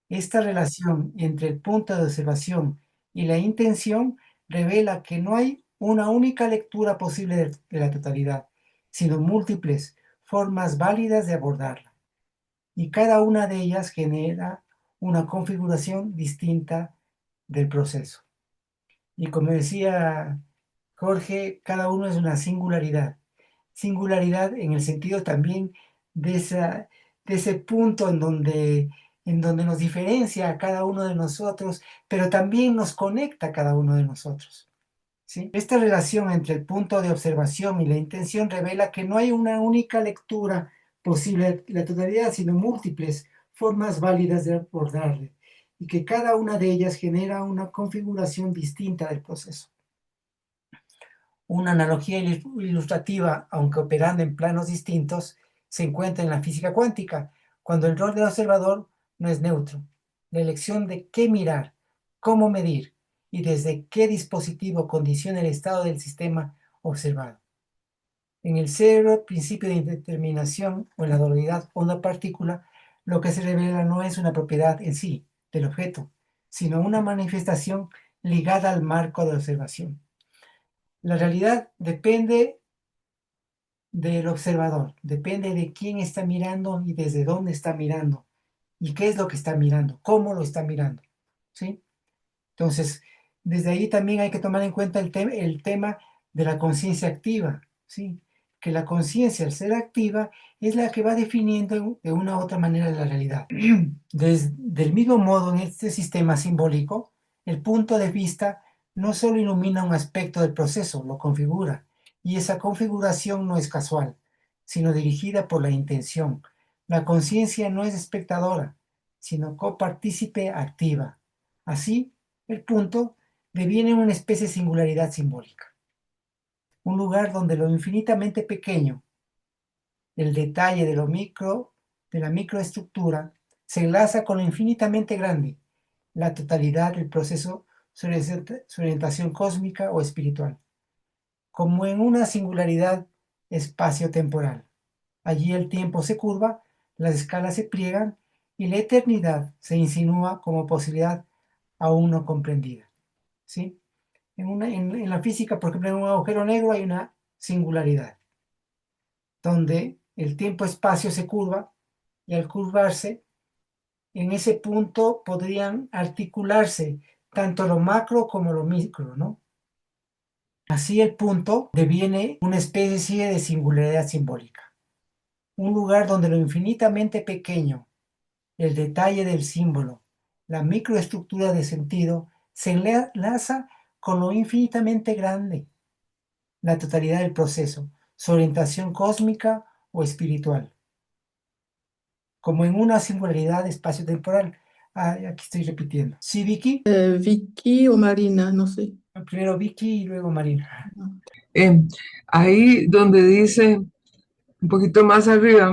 Esta relación entre el punto de observación y la intención revela que no hay una única lectura posible de la totalidad, sino múltiples formas válidas de abordarla, y cada una de ellas genera una configuración distinta del proceso. Y como decía Jorge, cada uno es una singularidad. Singularidad en el sentido también de, de ese punto en donde nos diferencia a cada uno de nosotros, pero también nos conecta a cada uno de nosotros. ¿Sí? Esta relación entre el punto de observación y la intención revela que no hay una única lectura posible de la totalidad, sino múltiples formas válidas de abordarle, y que cada una de ellas genera una configuración distinta del proceso. Una analogía ilustrativa, aunque operando en planos distintos, se encuentra en la física cuántica, cuando el rol del observador no es neutro. La elección de qué mirar, cómo medir y desde qué dispositivo condiciona el estado del sistema observado. En el cero principio de indeterminación o en la dualidad onda-partícula, lo que se revela no es una propiedad en sí del objeto, sino una manifestación ligada al marco de observación. La realidad depende del observador, depende de quién está mirando y desde dónde está mirando y qué es lo que está mirando, cómo lo está mirando, ¿sí? Entonces, desde ahí también hay que tomar en cuenta el tema de la conciencia activa, ¿sí? Que la conciencia, al ser activa, es la que va definiendo de una u otra manera la realidad. Del mismo modo, en este sistema simbólico, el punto de vista no solo ilumina un aspecto del proceso, lo configura, y esa configuración no es casual, sino dirigida por la intención. La conciencia no es espectadora, sino copartícipe activa. Así, el punto deviene una especie de singularidad simbólica, un lugar donde lo infinitamente pequeño, el detalle de la microestructura, se enlaza con lo infinitamente grande, la totalidad del proceso, su orientación cósmica o espiritual, como en una singularidad espacio-temporal. Allí el tiempo se curva, las escalas se pliegan y la eternidad se insinúa como posibilidad aún no comprendida. ¿Sí? En la física, por ejemplo, en un agujero negro hay una singularidad. donde el tiempo-espacio se curva y al curvarse, en ese punto podrían articularse tanto lo macro como lo micro, ¿no? Así el punto deviene una especie de singularidad simbólica, un lugar donde lo infinitamente pequeño, el detalle del símbolo, la microestructura de sentido, se enlaza con lo infinitamente grande, la totalidad del proceso, su orientación cósmica o espiritual, como en una singularidad espacio-temporal. Ah, aquí estoy repitiendo. ¿Sí, Vicky? Vicky o Marina, no sé. Primero Vicky y luego Marina. Eh, Ahí donde dice, un poquito más arriba,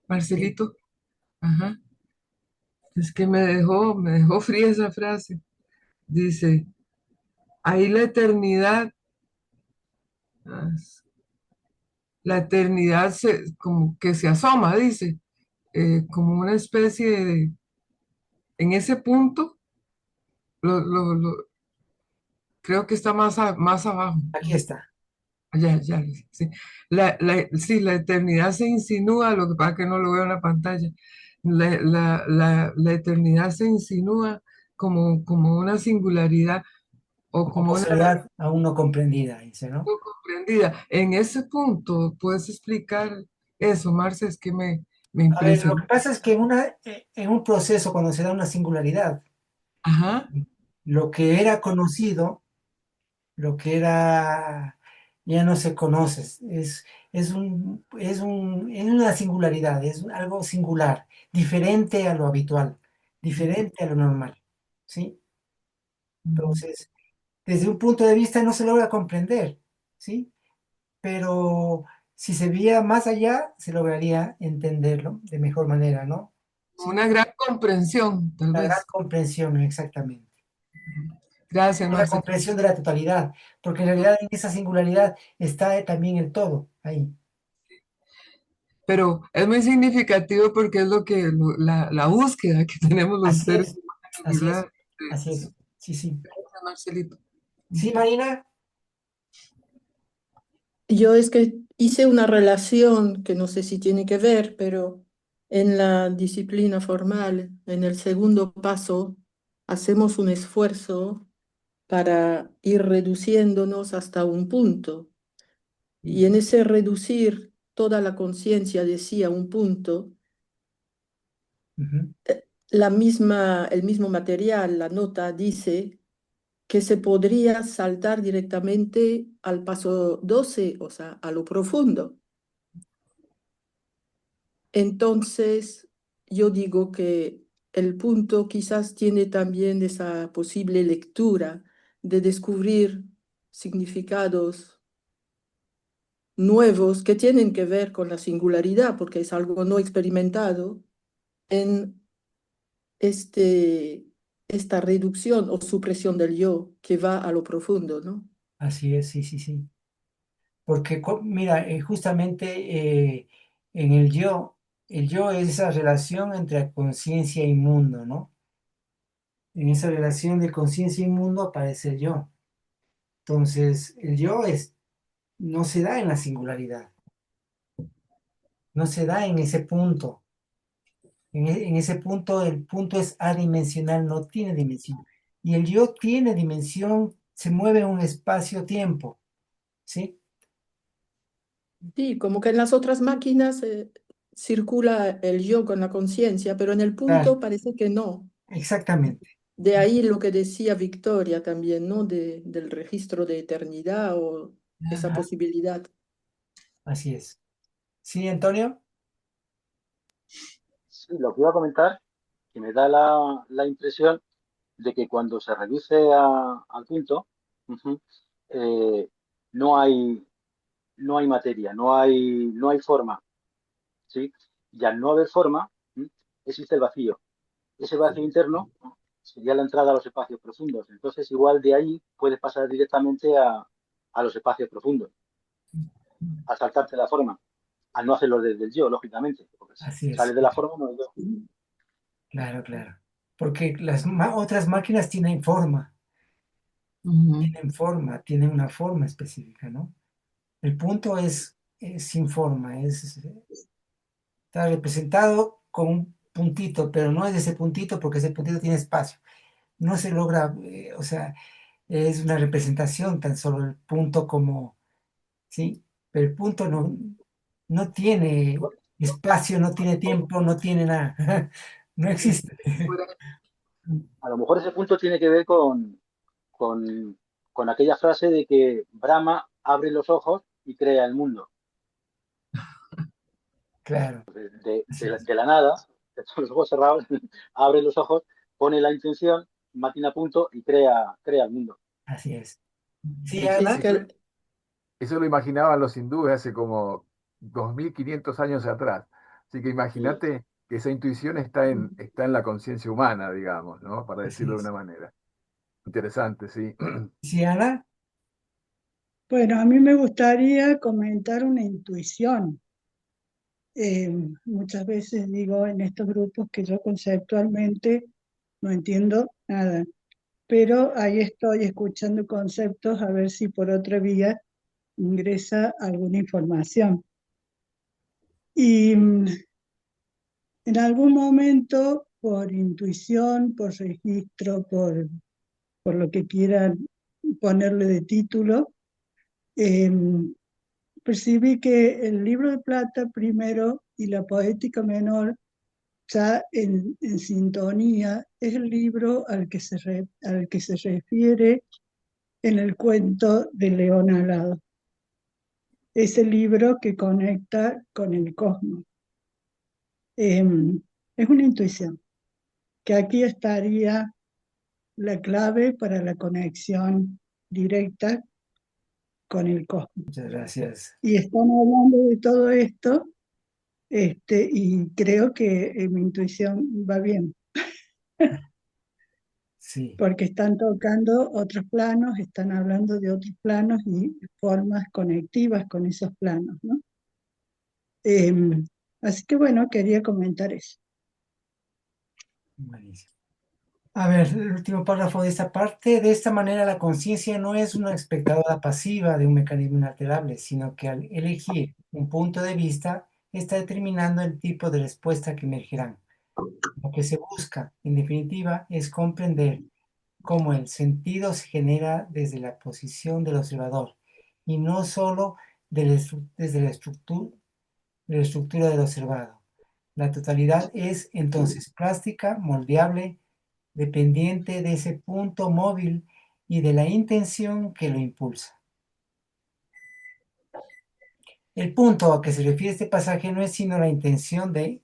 Marcelito, ajá, es que me dejó fría esa frase. Dice, ahí ah, la eternidad como que se asoma, dice, como una especie en ese punto, creo que está más abajo. Aquí está. Ya, ya, sí. Sí, la eternidad se insinúa, lo que pasa es que no lo veo en la pantalla. La eternidad se insinúa como una singularidad o Como como una posibilidad aún no comprendida, dice, ¿no? no comprendida. En ese punto, ¿puedes explicar eso, Marce? Es que me A ver, lo impresionó. que pasa es que en un proceso, cuando se da una singularidad, Ajá, lo que era conocido, lo que era, ya no se conoce, es una singularidad, es algo singular, diferente a lo habitual, diferente a lo normal, ¿sí? Entonces, desde un punto de vista no se logra comprender, ¿sí? Pero si se viera más allá, se lograría entenderlo de mejor manera, ¿no? ¿Sí? una gran comprensión, tal La gran vez. comprensión, exactamente. Gracias, Una Marce. comprensión de la totalidad, porque en realidad en esa singularidad está también el todo, ahí. Pero es muy significativo porque es la búsqueda que tenemos los Así seres es, humanos, así es, ¿verdad? así es. Sí, sí. Gracias, Marcelito. Sí, Marina, Yo es que hice una relación que no sé si tiene que ver, pero en la disciplina formal, en el segundo paso, hacemos un esfuerzo para ir reduciéndonos hasta un punto. Y en ese reducir toda la conciencia de sí a un punto, ujú, el mismo material, la nota dice que se podría saltar directamente al paso 12, o sea, a lo profundo. Entonces, yo digo que el punto quizás tiene también esa posible lectura de descubrir significados nuevos que tienen que ver con la singularidad, porque es algo no experimentado en este, esta reducción o supresión del yo que va a lo profundo, ¿no? así es, sí, sí, sí. Porque, mira, justamente en el yo es esa relación entre conciencia y mundo, ¿no? En esa relación de conciencia y mundo aparece el yo. Entonces, el yo no se da en la singularidad, no se da en ese punto. En ese punto, el punto es adimensional, no tiene dimensión. Y el yo tiene dimensión, se mueve en un espacio-tiempo, ¿sí? Sí, como que en las otras máquinas circula el yo con la conciencia, pero en el Claro, punto parece que no. exactamente. De ahí lo que decía Victoria también, ¿no? Del registro de eternidad o esa Ajá, posibilidad. así es. ¿Sí, Antonio? Sí, lo que iba a comentar, que me da la impresión de que cuando se reduce al punto, ujú, eh, no hay, no hay materia, no hay forma, ¿sí? Y al no haber forma, existe el vacío. Ese vacío interno sería la entrada a los espacios profundos. Entonces, igual de ahí puedes pasar directamente a los espacios profundos, a saltarte la forma, al no hacerlo desde el yo, lógicamente, porque si Así es, sales de la forma no es yo. claro, claro. Porque las otras máquinas Ujú. tienen forma, tienen una forma específica, ¿no? El punto es sin forma, está representado con un puntito, pero no es ese puntito porque ese puntito tiene espacio. No se logra, o sea, es una representación tan solo el punto como, ¿sí? Pero el punto no tiene espacio, no tiene tiempo, no tiene nada. No existe. A lo mejor ese punto tiene que ver con aquella frase de que Brahma abre los ojos y crea el mundo. Claro, así es. De la nada, con los ojos cerrados, abre los ojos, pone la intención, máquina a punto y crea el mundo. Así es. Sí, Es- Es Ana, que eso, eso lo imaginaban los hindúes hace como 2500 años atrás. Así que Sí. imagínate que esa intuición está en la conciencia humana, digamos, ¿no? Para así decirlo de es. una manera. Interesante, sí. Sí, Ana, Bueno, a mí me gustaría comentar una intuición. Muchas veces digo en estos grupos que yo conceptualmente no entiendo nada, pero ahí estoy escuchando conceptos a ver si por otra vía ingresa alguna información. Y en algún momento, por intuición, por registro, por lo que quieran ponerle de título, eh, percibí que el libro de plata primero y la poética menor, ya en sintonía, es el libro al que se refiere en el cuento de León Alado. Es el libro que conecta con el cosmos. Eh, es una intuición, que aquí estaría la clave para la conexión directa con el cosmos. muchas gracias. Y están hablando de todo esto, y creo que mi intuición va bien, Sí, porque están tocando otros planos, están hablando de otros planos y formas conectivas con esos planos, ¿no? Eh, así que bueno, quería comentar eso. buenísimo. A ver, el último párrafo de esta parte. De esta manera, la conciencia no es una espectadora pasiva de un mecanismo inalterable, sino que al elegir un punto de vista, está determinando el tipo de respuesta que emergerán. Lo que se busca, en definitiva, es comprender cómo el sentido se genera desde la posición del observador y no solo desde la estructura del observado. La totalidad es entonces plástica, moldeable, dependiente de ese punto móvil y de la intención que lo impulsa. El punto a que se refiere este pasaje no es sino la intención de,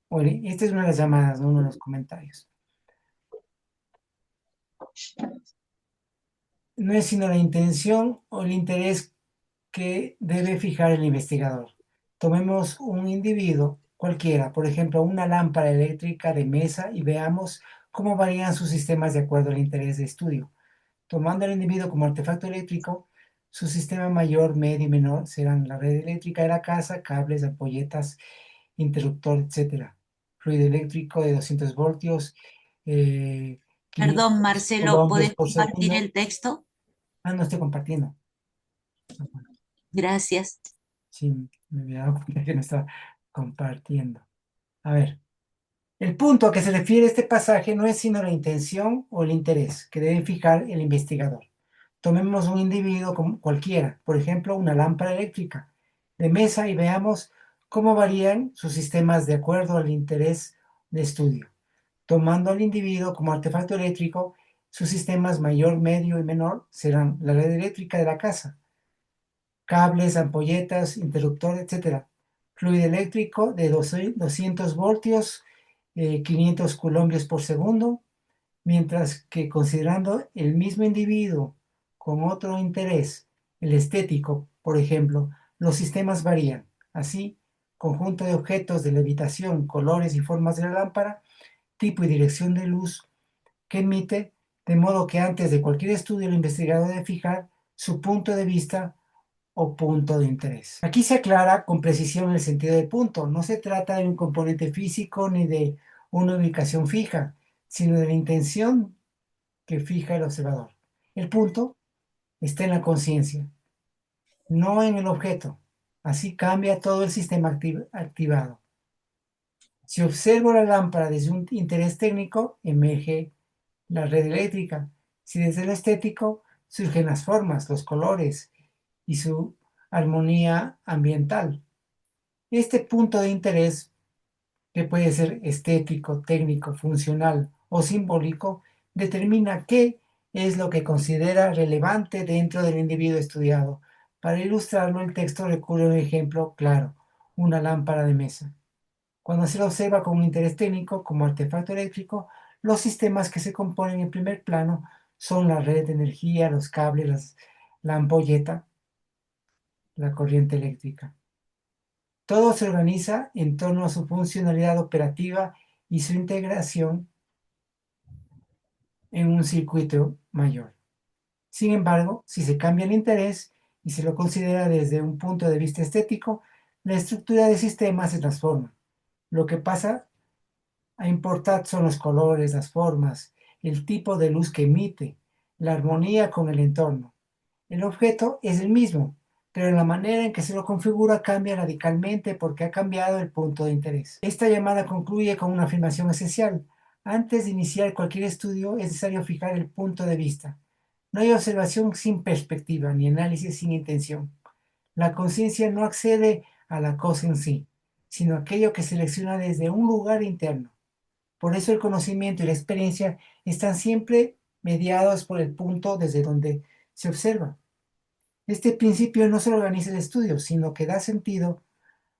bueno, esta es una de las llamadas, ¿no? Uno de los comentarios. No es sino la intención o el interés que debe fijar el investigador. Tomemos un individuo cualquiera, por ejemplo, una lámpara eléctrica de mesa y veamos cómo varían sus sistemas de acuerdo al interés de estudio. Tomando al individuo como artefacto eléctrico, su sistema mayor, medio y menor serán la red eléctrica de la casa, cables, ampolletas, interruptor, etc. Fluido eléctrico de 200 voltios, 500 Perdón, Marcelo, colombios ¿puedes por compartir segundo. el texto? Ah, no estoy compartiendo. Gracias. Sí, me había dado cuenta que no estaba compartiendo. A ver, el punto a que se refiere este pasaje no es sino la intención o el interés que debe fijar el investigador. Tomemos un individuo como cualquiera, por ejemplo, una lámpara eléctrica de mesa y veamos cómo varían sus sistemas de acuerdo al interés de estudio. Tomando al individuo como artefacto eléctrico, sus sistemas mayor, medio y menor serán la red eléctrica de la casa, cables, ampolletas, interruptor, etcétera. Fluido eléctrico de 200 voltios, 500 colombios por segundo, mientras que considerando el mismo individuo con otro interés, el estético, por ejemplo, los sistemas varían. Así, conjunto de objetos de levitación, colores y formas de la lámpara, tipo y dirección de luz que emite, de modo que antes de cualquier estudio el investigador debe fijar su punto de vista o punto de interés. Aquí se aclara con precisión el sentido del punto. No se trata de un componente físico ni de una ubicación fija, sino de la intención que fija el observador. El punto está en la conciencia, no en el objeto. Así cambia todo el sistema activado. Si observo la lámpara desde un interés técnico, emerge la red eléctrica. Si desde el estético, surgen las formas, los colores y su armonía ambiental. Este punto de interés, que puede ser estético, técnico, funcional o simbólico, determina qué es lo que considera relevante dentro del individuo estudiado. Para ilustrarlo, el texto recurre a un ejemplo claro, una lámpara de mesa. Cuando se lo observa con un interés técnico como artefacto eléctrico, los sistemas que se componen en primer plano son la red de energía, los cables, la ampolleta, la corriente eléctrica. Todo se organiza en torno a su funcionalidad operativa y su integración en un circuito mayor. Sin embargo, si se cambia el interés y se lo considera desde un punto de vista estético, la estructura del sistema se transforma. Lo que pasa a importar son los colores, las formas, el tipo de luz que emite, la armonía con el entorno. El objeto es el mismo, pero la manera en que se lo configura cambia radicalmente porque ha cambiado el punto de interés. Esta llamada concluye con una afirmación esencial. Antes de iniciar cualquier estudio es necesario fijar el punto de vista. No hay observación sin perspectiva ni análisis sin intención. La conciencia no accede a la cosa en sí, sino a aquello que selecciona desde un lugar interno. Por eso el conocimiento y la experiencia están siempre mediados por el punto desde donde se observa. Este principio no solo organiza el estudio, sino que da sentido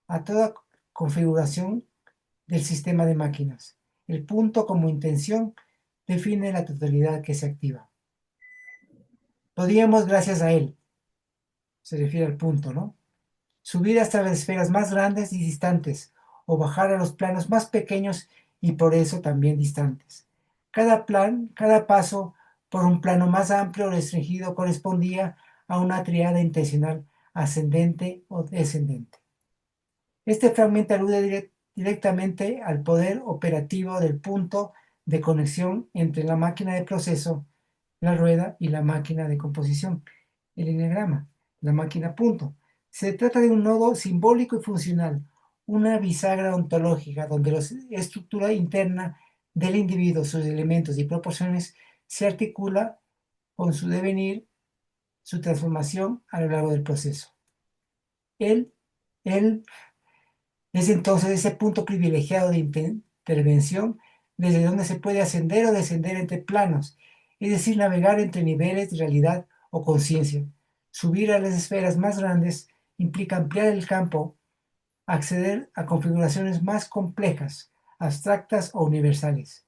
a toda configuración del sistema de máquinas. El punto como intención define la totalidad que se activa. Podríamos, gracias a él, se refiere al punto, ¿no?, subir hasta las esferas más grandes y distantes, o bajar a los planos más pequeños y por eso también distantes. Cada paso por un plano más amplio o restringido correspondía a una triada intencional ascendente o descendente. Este fragmento alude directamente al poder operativo del punto de conexión entre la máquina de proceso, la rueda, y la máquina de composición, el eneagrama, la máquina punto. Se trata de un nodo simbólico y funcional, una bisagra ontológica donde la estructura interna del individuo, sus elementos y proporciones se articula con su devenir, su transformación a lo largo del proceso. Él es entonces ese punto privilegiado de intervención desde donde se puede ascender o descender entre planos, es decir, navegar entre niveles de realidad o conciencia. Subir a las esferas más grandes implica ampliar el campo, acceder a configuraciones más complejas, abstractas o universales,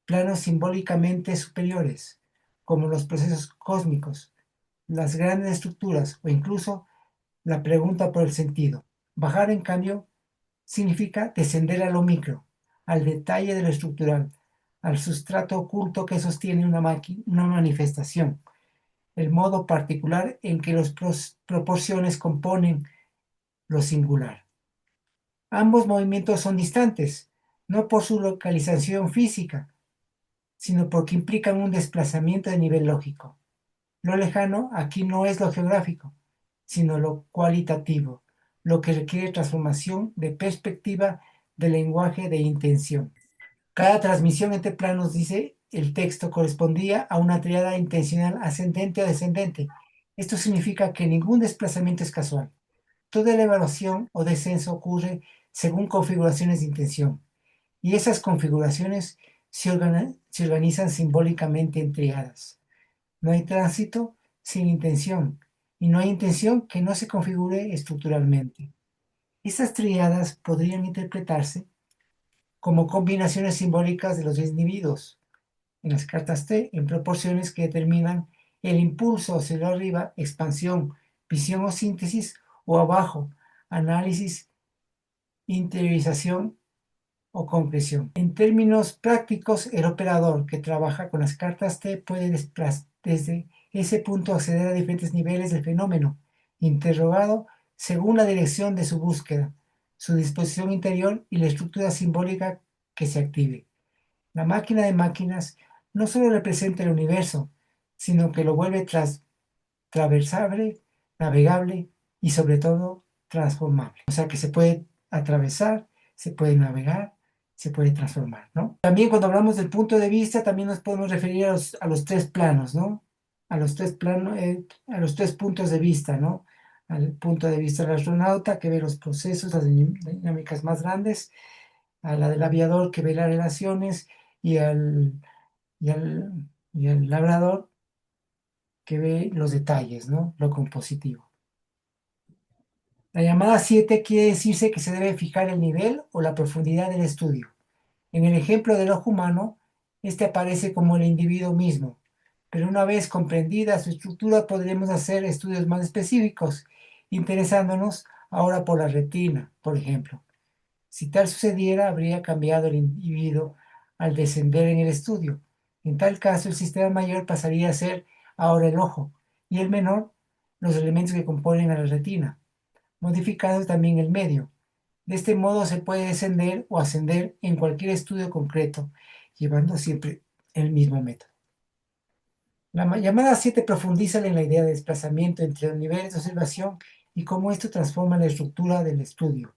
planos simbólicamente superiores, como los procesos cósmicos, las grandes estructuras o incluso la pregunta por el sentido. Bajar, en cambio, significa descender a lo micro, al detalle de lo estructural, al sustrato oculto que sostiene una manifestación, el modo particular en que las proporciones componen lo singular. Ambos movimientos son distantes, no por su localización física, sino porque implican un desplazamiento de nivel lógico. Lo lejano aquí no es lo geográfico, sino lo cualitativo, lo que requiere transformación de perspectiva, de lenguaje, de intención. Cada transmisión entre planos, dice el texto, correspondía a una triada intencional ascendente o descendente. Esto significa que ningún desplazamiento es casual. Toda elevación o descenso ocurre según configuraciones de intención, y esas configuraciones se organizan simbólicamente en triadas. No hay tránsito sin intención, y no hay intención que no se configure estructuralmente. Estas triadas podrían interpretarse como combinaciones simbólicas de los individuos, en las cartas T, en proporciones que determinan el impulso hacia arriba, expansión, visión o síntesis, o abajo, análisis, interiorización o concreción. En términos prácticos, el operador que trabaja con las cartas T puede desde ese punto acceder a diferentes niveles del fenómeno, interrogado según la dirección de su búsqueda, su disposición interior y la estructura simbólica que se active. La máquina de máquinas no solo representa el universo, sino que lo vuelve traversable, navegable y sobre todo transformable. O sea que se puede atravesar, se puede navegar, se puede transformar, ¿no? También cuando hablamos del punto de vista, también nos podemos referir a los tres planos, ¿no? A los tres planos, a los tres puntos de vista, ¿no? Al punto de vista del astronauta, que ve los procesos, las dinámicas más grandes, a la del aviador, que ve las relaciones, y y al, y al labrador, que ve los detalles, ¿no? Lo compositivo. La llamada 7 quiere decirse que se debe fijar el nivel o la profundidad del estudio. En el ejemplo del ojo humano, este aparece como el individuo mismo, pero una vez comprendida su estructura podremos hacer estudios más específicos, interesándonos ahora por la retina, por ejemplo. Si tal sucediera, habría cambiado el individuo al descender en el estudio. En tal caso, el sistema mayor pasaría a ser ahora el ojo y el menor los elementos que componen a la retina, modificando también el medio. De este modo se puede descender o ascender en cualquier estudio concreto, llevando siempre el mismo método. La llamada 7 profundiza en la idea de desplazamiento entre los niveles de observación y cómo esto transforma la estructura del estudio.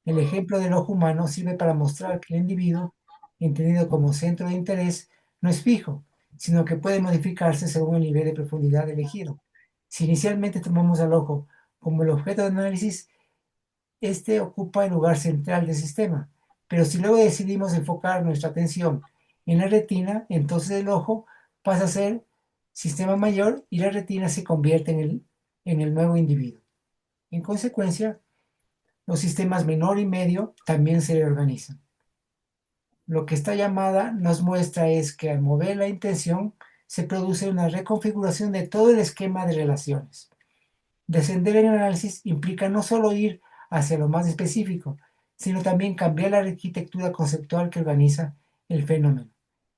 El ejemplo del ojo humano sirve para mostrar que el individuo, entendido como centro de interés, no es fijo, sino que puede modificarse según el nivel de profundidad elegido. Si inicialmente tomamos al ojo como el objeto de análisis, este ocupa el lugar central del sistema. Pero si luego decidimos enfocar nuestra atención en la retina, entonces el ojo pasa a ser sistema mayor y la retina se convierte en el nuevo individuo. En consecuencia, los sistemas menor y medio también se reorganizan. Lo que esta llamada nos muestra es que al mover la intención se produce una reconfiguración de todo el esquema de relaciones. Descender en el análisis implica no solo ir hacia lo más específico, sino también cambiar la arquitectura conceptual que organiza el fenómeno.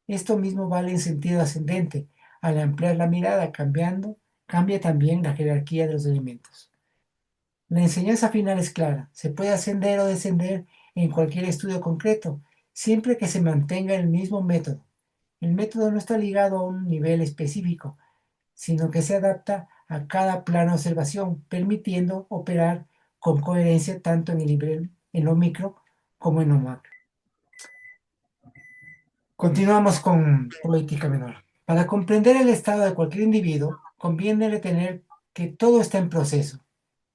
Esto mismo vale en sentido ascendente. Al ampliar la mirada cambia también la jerarquía de los elementos. La enseñanza final es clara. Se puede ascender o descender en cualquier estudio concreto, siempre que se mantenga el mismo método. El método no está ligado a un nivel específico, sino que se adapta a cada plano de observación, permitiendo operar con coherencia tanto en el nivel, en lo micro como en lo macro. Continuamos con política menor. Para comprender el estado de cualquier individuo, conviene retener que todo está en proceso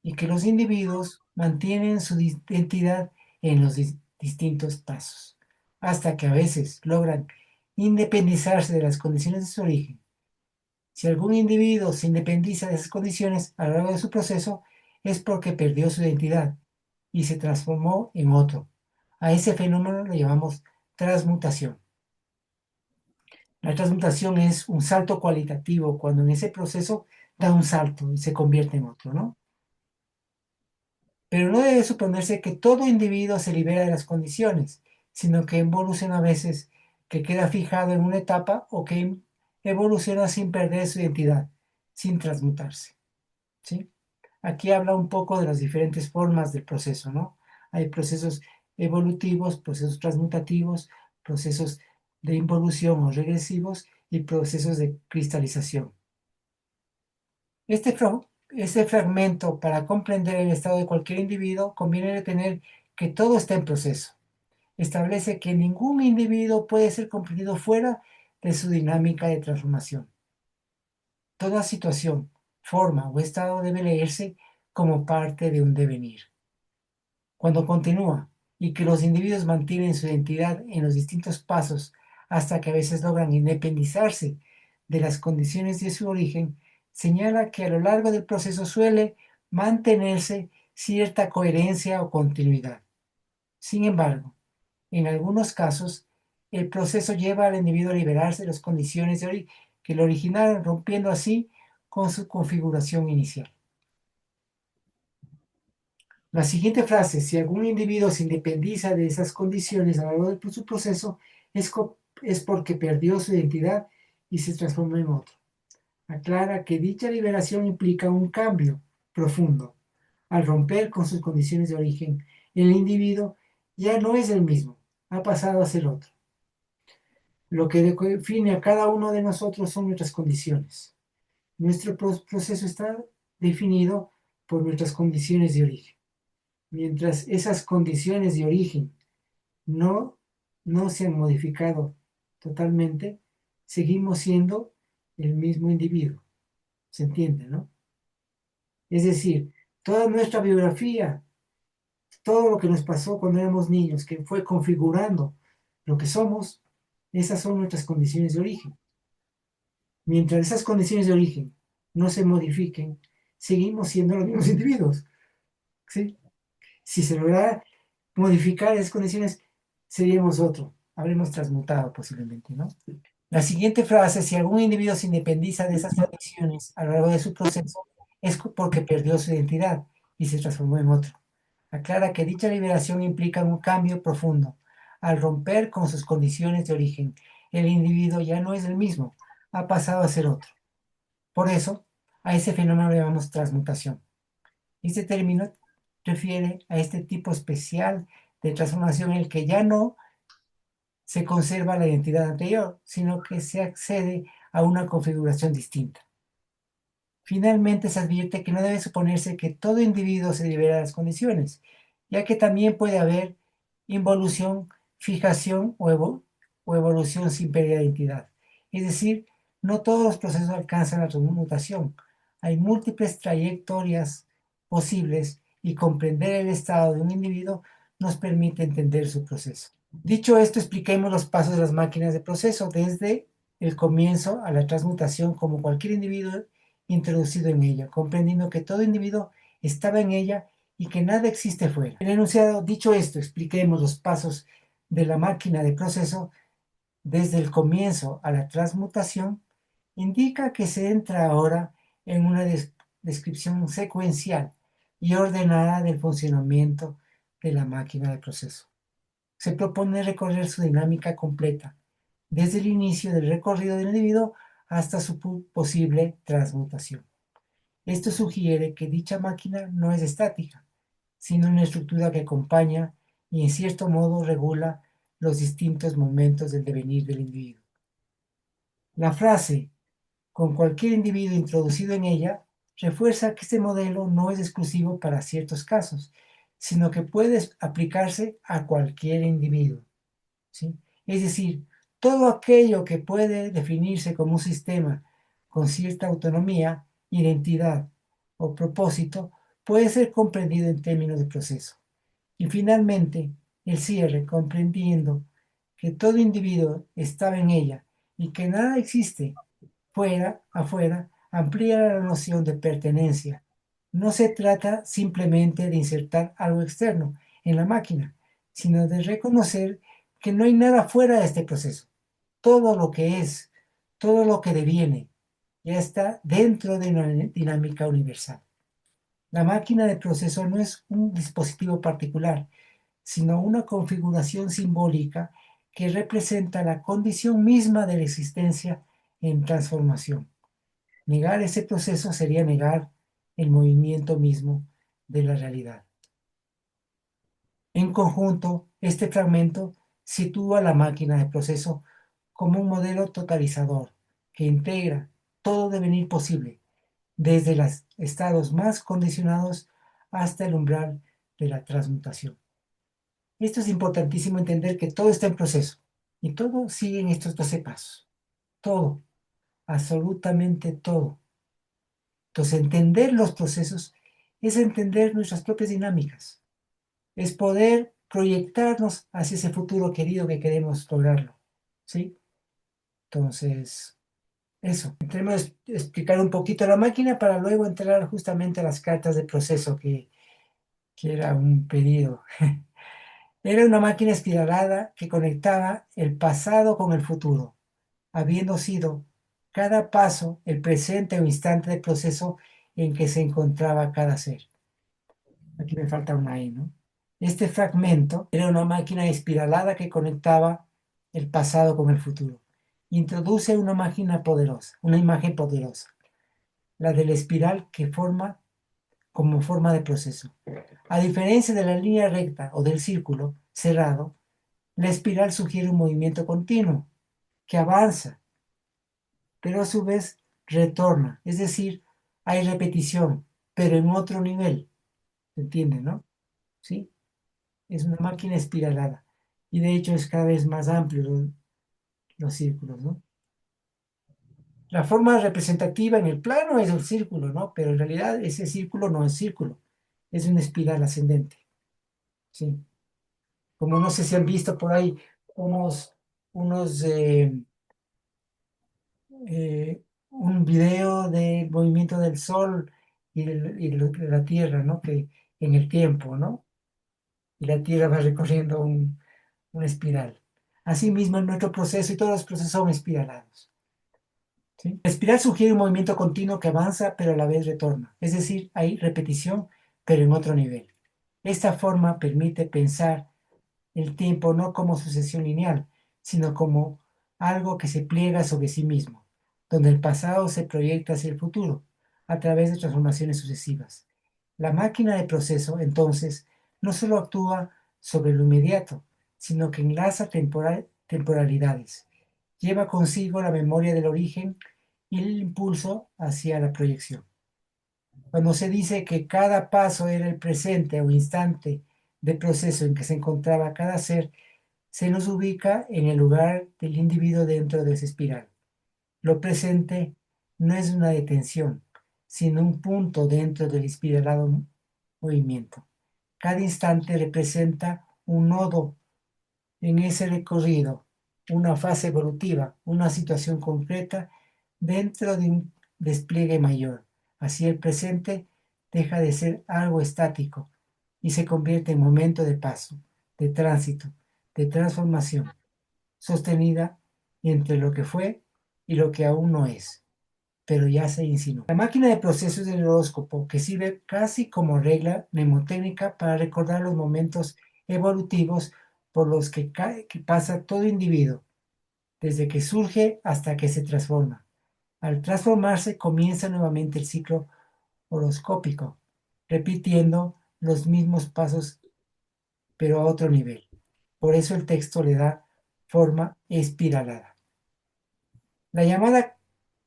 y que los individuos mantienen su identidad en los distintos pasos, hasta que a veces logran independizarse de las condiciones de su origen. Si algún individuo se independiza de esas condiciones a lo largo de su proceso, es porque perdió su identidad y se transformó en otro. A ese fenómeno lo llamamos transmutación. La transmutación es un salto cualitativo cuando en ese proceso da un salto y se convierte en otro, ¿no? Pero no debe suponerse que todo individuo se libera de las condiciones, sino que evoluciona a veces, que queda fijado en una etapa o que evoluciona sin perder su identidad, sin transmutarse, ¿sí? Aquí habla un poco de las diferentes formas del proceso, ¿no? Hay procesos evolutivos, procesos transmutativos, procesos de involución o regresivos y procesos de cristalización. Este fragmento, para comprender el estado de cualquier individuo, conviene retener que todo está en proceso. Establece que ningún individuo puede ser comprendido fuera de su dinámica de transformación. Toda situación, forma o estado debe leerse como parte de un devenir. Cuando continúa y que los individuos mantienen su identidad en los distintos pasos hasta que a veces logran independizarse de las condiciones de su origen, señala que a lo largo del proceso suele mantenerse cierta coherencia o continuidad. Sin embargo, en algunos casos, el proceso lleva al individuo a liberarse de las condiciones que lo originaron, rompiendo así con su configuración inicial. La siguiente frase, si algún individuo se independiza de esas condiciones a lo largo de su proceso, es porque perdió su identidad y se transformó en otro. Aclara que dicha liberación implica un cambio profundo. Al romper con sus condiciones de origen, el individuo ya no es el mismo, ha pasado a ser otro. Lo que define a cada uno de nosotros son nuestras condiciones. Nuestro proceso está definido por nuestras condiciones de origen. Mientras esas condiciones de origen no, no se han modificado totalmente, seguimos siendo el mismo individuo. ¿Se entiende, no? Es decir, toda nuestra biografía, todo lo que nos pasó cuando éramos niños, que fue configurando lo que somos, esas son nuestras condiciones de origen. Mientras esas condiciones de origen no se modifiquen, seguimos siendo los mismos individuos. ¿Sí? Si se lograra modificar esas condiciones, seríamos otro. Habremos transmutado posiblemente, ¿no? La siguiente frase: si algún individuo se independiza de esas condiciones a lo largo de su proceso, es porque perdió su identidad y se transformó en otro. Aclara que dicha liberación implica un cambio profundo. Al romper con sus condiciones de origen, el individuo ya no es el mismo, ha pasado a ser otro. Por eso, a ese fenómeno le llamamos transmutación. Este término refiere a este tipo especial de transformación en el que ya no se conserva la identidad anterior, sino que se accede a una configuración distinta. Finalmente, se advierte que no debe suponerse que todo individuo se libera de las condiciones, ya que también puede haber involución, fijación o evolución sin pérdida de identidad. Es decir, no todos los procesos alcanzan la transmutación. Hay múltiples trayectorias posibles y comprender el estado de un individuo nos permite entender su proceso. Dicho esto, expliquemos los pasos de las máquinas de proceso desde el comienzo a la transmutación como cualquier individuo introducido en ella, comprendiendo que todo individuo estaba en ella y que nada existe fuera. El enunciado: dicho esto, expliquemos los pasos de la máquina de proceso desde el comienzo a la transmutación, indica que se entra ahora en una descripción secuencial y ordenada del funcionamiento de la máquina de proceso. Se propone recorrer su dinámica completa, desde el inicio del recorrido del individuo hasta su posible transmutación. Esto sugiere que dicha máquina no es estática, sino una estructura que acompaña y en cierto modo regula los distintos momentos del devenir del individuo. La frase "con cualquier individuo introducido en ella" refuerza que este modelo no es exclusivo para ciertos casos, sino que puede aplicarse a cualquier individuo. ¿Sí? Es decir, todo aquello que puede definirse como un sistema con cierta autonomía, identidad o propósito puede ser comprendido en términos de proceso. Y finalmente, el cierre, comprendiendo que todo individuo estaba en ella y que nada existe afuera, amplía la noción de pertenencia. No se trata simplemente de insertar algo externo en la máquina, sino de reconocer que no hay nada fuera de este proceso. Todo lo que es, todo lo que deviene, ya está dentro de una dinámica universal. La máquina de proceso no es un dispositivo particular, sino una configuración simbólica que representa la condición misma de la existencia en transformación. Negar ese proceso sería negar el movimiento mismo de la realidad. En conjunto, este fragmento sitúa la máquina de proceso como un modelo totalizador que integra todo devenir posible, desde los estados más condicionados hasta el umbral de la transmutación. Esto es importantísimo, entender que todo está en proceso y todo sigue en estos 12 pasos. Todo, absolutamente todo. Entonces, entender los procesos es entender nuestras propias dinámicas, es poder proyectarnos hacia ese futuro querido que queremos lograrlo, ¿sí? Entonces, eso. Entremos a explicar un poquito la máquina para luego entrar justamente a las cartas de proceso que era un pedido. Era una máquina espiralada que conectaba el pasado con el futuro, habiendo sido cada paso el presente o instante de proceso en que se encontraba cada ser. Aquí me falta una E, ¿no? Este fragmento era una máquina espiralada que conectaba el pasado con el futuro. Introduce una máquina poderosa, una imagen poderosa, la del espiral que forma como forma de proceso. A diferencia de la línea recta o del círculo cerrado, la espiral sugiere un movimiento continuo que avanza, pero a su vez retorna, es decir, hay repetición, pero en otro nivel. ¿Se entiende, no? ¿sí? Es una máquina espiralada. Y de hecho es cada vez más amplio los círculos, ¿no? La forma representativa en el plano es el círculo, ¿no? Pero en realidad ese círculo no es círculo, es una espiral ascendente, ¿sí? Como no sé si han visto por ahí unos, unos un video del movimiento del Sol de la Tierra, ¿no? Que en el tiempo, ¿no? Y la Tierra va recorriendo una espiral. Asimismo, en nuestro proceso, y todos los procesos son espiralados. ¿Sí? La espiral sugiere un movimiento continuo que avanza, pero a la vez retorna. Es decir, hay repetición, pero en otro nivel. Esta forma permite pensar el tiempo no como sucesión lineal, sino como algo que se pliega sobre sí mismo, donde el pasado se proyecta hacia el futuro, a través de transformaciones sucesivas. La máquina de proceso, entonces, no solo actúa sobre lo inmediato, sino que enlaza temporalidades, lleva consigo la memoria del origen y el impulso hacia la proyección. Cuando se dice que cada paso era el presente o instante de proceso en que se encontraba cada ser, se nos ubica en el lugar del individuo dentro de esa espiral. Lo presente no es una detención, sino un punto dentro del espiralado movimiento. Cada instante representa un nodo en ese recorrido, una fase evolutiva, una situación concreta dentro de un despliegue mayor. Así el presente deja de ser algo estático y se convierte en momento de paso, de tránsito, de transformación, sostenida entre lo que fue y lo que aún no es, pero ya se insinuó. La máquina de procesos del horóscopo, que sirve casi como regla mnemotécnica para recordar los momentos evolutivos por los que pasa todo individuo, desde que surge hasta que se transforma. Al transformarse comienza nuevamente el ciclo horoscópico, repitiendo los mismos pasos, pero a otro nivel. Por eso el texto le da forma espiralada. La llamada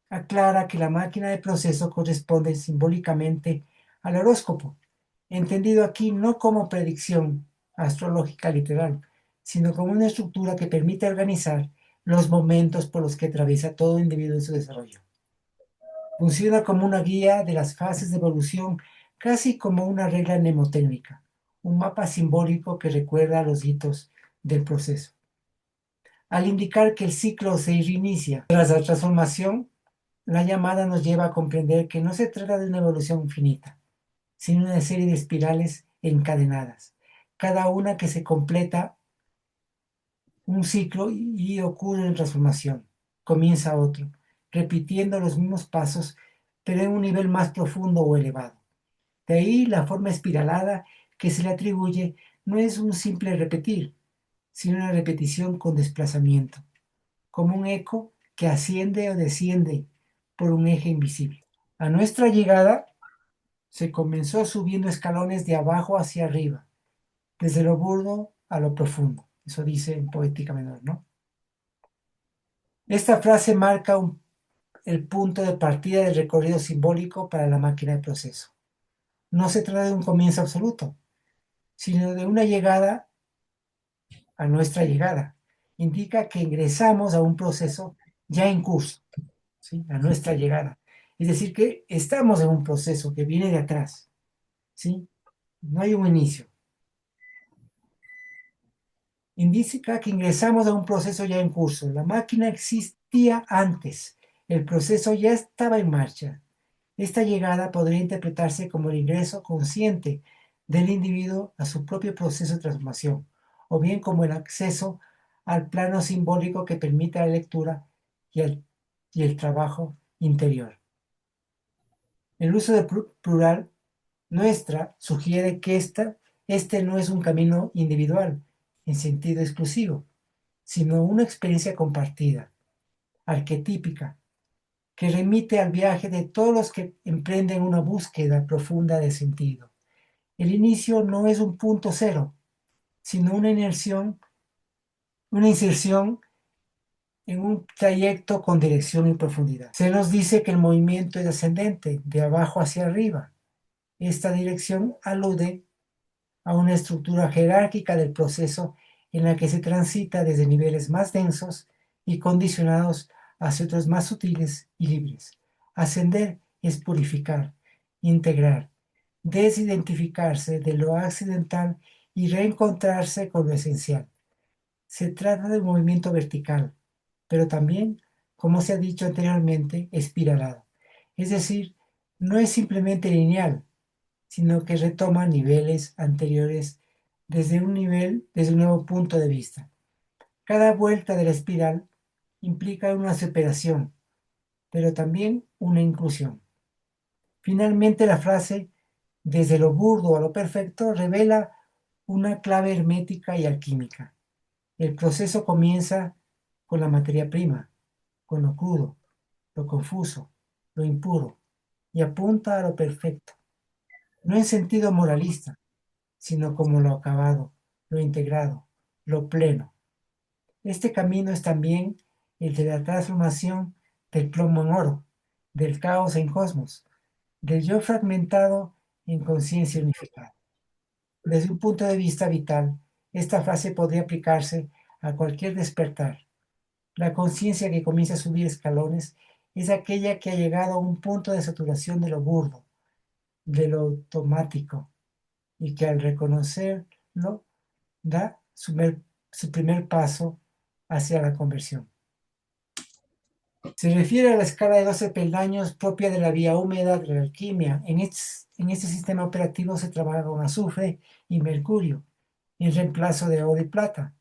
aclara que la máquina de proceso corresponde simbólicamente al horóscopo, entendido aquí no como predicción astrológica literal, sino como una estructura que permite organizar los momentos por los que atraviesa todo individuo en su desarrollo. Funciona como una guía de las fases de evolución, casi como una regla mnemotécnica, un mapa simbólico que recuerda los hitos del proceso. Al indicar que el ciclo se reinicia tras la transformación, la llamada nos lleva a comprender que no se trata de una evolución infinita, sino una serie de espirales encadenadas, cada una que se completa un ciclo y ocurre en transformación. Comienza otro, repitiendo los mismos pasos, pero en un nivel más profundo o elevado. De ahí la forma espiralada que se le atribuye no es un simple repetir, sino una repetición con desplazamiento, como un eco que asciende o desciende por un eje invisible. A nuestra llegada se comenzó subiendo escalones de abajo hacia arriba, desde lo burdo a lo profundo. Eso dice en Poética Menor, ¿no? Esta frase marca el punto de partida del recorrido simbólico para la máquina de proceso. No se trata de un comienzo absoluto, sino de una llegada a nuestra llegada. Indica que ingresamos a un proceso ya en curso, ¿sí? A nuestra llegada. Es decir, que estamos en un proceso que viene de atrás, ¿sí? No hay un inicio. Indica que ingresamos a un proceso ya en curso. La máquina existía antes. El proceso ya estaba en marcha. Esta llegada podría interpretarse como el ingreso consciente del individuo a su propio proceso de transformación, o bien como el acceso al plano simbólico que permite la lectura y el trabajo interior. El uso de plural nuestra sugiere que este no es un camino individual en sentido exclusivo, sino una experiencia compartida, arquetípica, que remite al viaje de todos los que emprenden una búsqueda profunda de sentido. El inicio no es un punto cero, sino una inserción en un trayecto con dirección y profundidad. Se nos dice que el movimiento es ascendente, de abajo hacia arriba. Esta dirección alude a una estructura jerárquica del proceso en la que se transita desde niveles más densos y condicionados hacia otros más sutiles y libres. Ascender es purificar, integrar, desidentificarse de lo accidental y reencontrarse con lo esencial. Se trata de un movimiento vertical, pero también, como se ha dicho anteriormente, espiralado. Es decir, no es simplemente lineal, sino que retoma niveles anteriores desde un nuevo punto de vista. Cada vuelta de la espiral implica una separación, pero también una inclusión. Finalmente, la frase desde lo burdo a lo perfecto revela una clave hermética y alquímica. El proceso comienza con la materia prima, con lo crudo, lo confuso, lo impuro, y apunta a lo perfecto, no en sentido moralista, sino como lo acabado, lo integrado, lo pleno. Este camino es también el de la transformación del plomo en oro, del caos en cosmos, del yo fragmentado en conciencia unificada. Desde un punto de vista vital, esta frase podría aplicarse a cualquier despertar. La conciencia que comienza a subir escalones es aquella que ha llegado a un punto de saturación de lo burdo, de lo automático, y que al reconocerlo da su primer paso hacia la conversión. Se refiere a la escala de 12 peldaños propia de la vía húmeda de la alquimia. En este sistema operativo se trabaja con azufre y mercurio, en reemplazo de oro y plata,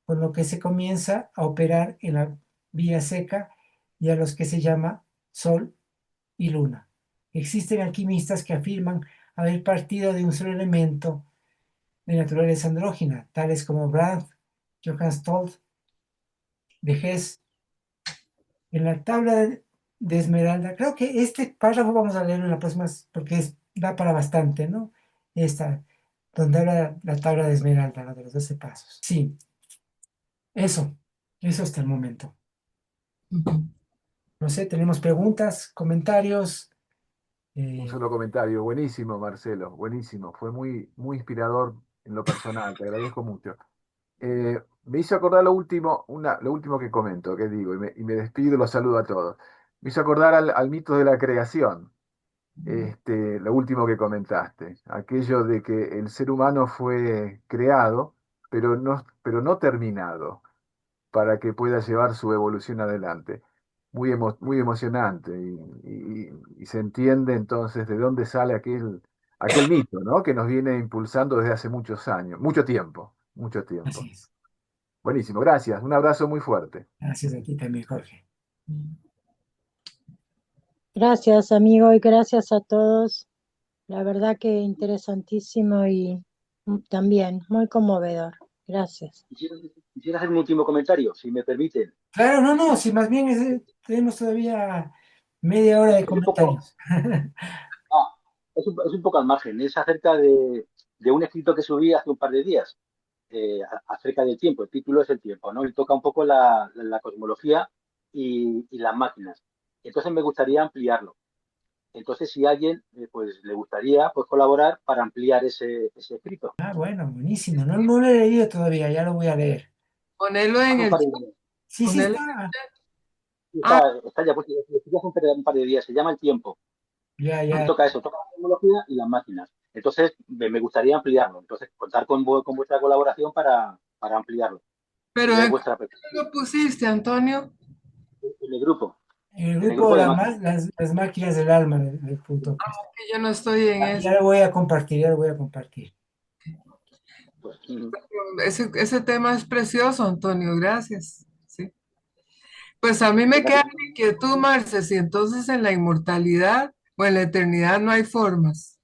con lo que se comienza a operar en la vía seca y a los que se llama sol y luna. Existen alquimistas que afirman haber partido de un solo elemento de naturaleza andrógina, tales como Brandt, Johann Stolz, de Hess. En la tabla de Esmeralda, creo que este párrafo vamos a leerlo en la próxima, porque da para bastante, ¿no? Esta, donde habla la tabla de Esmeralda, la de los 12 pasos. Sí, eso hasta el momento. No sé, tenemos preguntas, comentarios. Un solo comentario. Buenísimo, Marcelo. Buenísimo. Fue muy inspirador en lo personal. Te agradezco mucho. Me hizo acordar lo último que comento, que digo, y me despido y los saludo a todos. Me hizo acordar al mito de la creación, lo último que comentaste, aquello de que el ser humano fue creado, pero no terminado, para que pueda llevar su evolución adelante. Muy emocionante y se entiende entonces de dónde sale aquel mito, ¿no? Que nos viene impulsando desde hace muchos años, mucho tiempo, mucho tiempo. Así es. Buenísimo, gracias. Un abrazo muy fuerte. Gracias a ti también, Jorge. Gracias, amigo, y gracias a todos. La verdad que interesantísimo y también muy conmovedor. Gracias. Quisiera hacer un último comentario, si me permiten. Claro, no, si más bien tenemos todavía media hora de Es un poco, comentarios. es un poco al margen. Es acerca de un escrito que subí hace un par de días, acerca del tiempo. El título es El tiempo, ¿no? Y toca un poco la cosmología y las máquinas. Entonces me gustaría ampliarlo. Entonces, si a alguien pues, le gustaría pues, colaborar para ampliar ese escrito. Ah, bueno, buenísimo. No lo he leído todavía, ya lo voy a leer. Ponelo en Hace un el par de chat. días. Sí, Ponelo. está. Está ya, pues, hace un par de días. Se llama El tiempo. Ya, Y toca eso, toca la tecnología y las máquinas. Entonces, me gustaría ampliarlo. Entonces, contar con vuestra colaboración para ampliarlo. Pero Ya es ¿en vuestra qué lo pusiste, Antonio? en el grupo. En el En el grupo grupo de máquinas. las máquinas del alma del punto. Que yo no estoy en eso. Ya lo voy a compartir, ya lo voy a compartir. Pues, Ese tema es precioso, Antonio, gracias. Sí. Pues a mí me queda la inquietud, Marce, si entonces en la inmortalidad o en la eternidad no hay formas.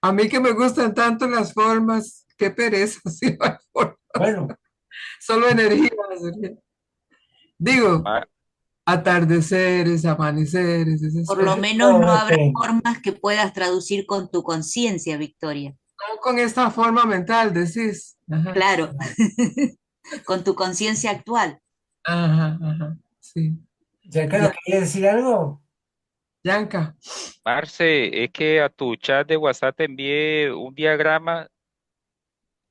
A mí que me gustan tanto las formas, qué pereza si no hay formas. Bueno, Solo energías. Digo, Ah, atardeceres, amaneceres, esas Por lo cosas. menos no habrá depende. formas que puedas traducir con tu conciencia, Victoria. No con esta forma mental, decís. Ajá, Claro, con tu conciencia actual. ajá, ajá, sí. Giancarlo, Ya. ¿querías decir algo? Yanka. Marce, es que a tu chat de WhatsApp te envié un diagrama.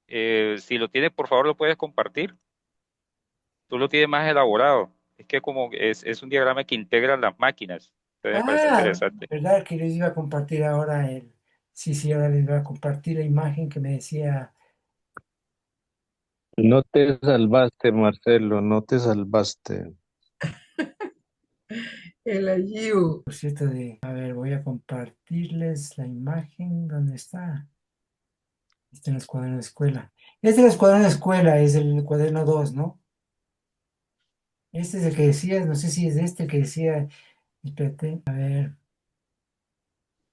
Si lo tienes, por favor, lo puedes compartir. Tú lo tienes más elaborado. Es que como es un diagrama que integra las máquinas. Entonces me parece interesante. ¿Verdad que les iba a compartir ahora el... Sí, sí, ahora les voy a compartir la imagen que me decía, No te salvaste, Marcelo, no te salvaste. El Ayiu. por cierto, de... A ver, voy a compartirles la imagen. ¿Dónde está? Está en los cuadernos de escuela. Este es el cuaderno de escuela, es el cuaderno 2, ¿no? Este es el que decía, no sé si es este el que decía, espérate, a ver,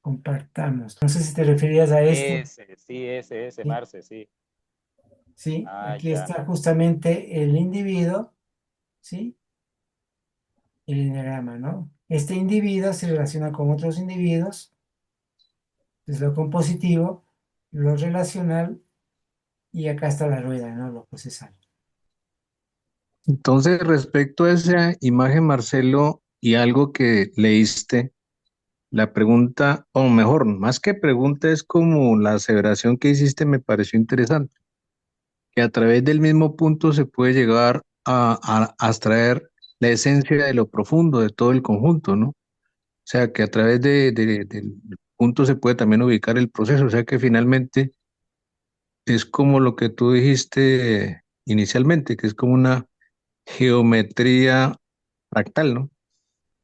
compartamos. No sé si te referías a este. Ese, Sí, Marce, sí. sí, Ah, aquí ya. está justamente el individuo, ¿sí? El enneagrama, ¿no? Este individuo se relaciona con otros individuos, es lo compositivo, lo relacional, y acá está la rueda, ¿no? Lo procesal. Entonces, respecto a esa imagen, Marcelo, y algo que leíste, la pregunta, o mejor, más que pregunta, es como la aseveración que hiciste me pareció interesante, que a través del mismo punto se puede llegar a extraer la esencia de lo profundo de todo el conjunto, ¿no? O sea, que a través del punto se puede también ubicar el proceso, o sea que finalmente es como lo que tú dijiste inicialmente, que es como una geometría fractal, ¿no?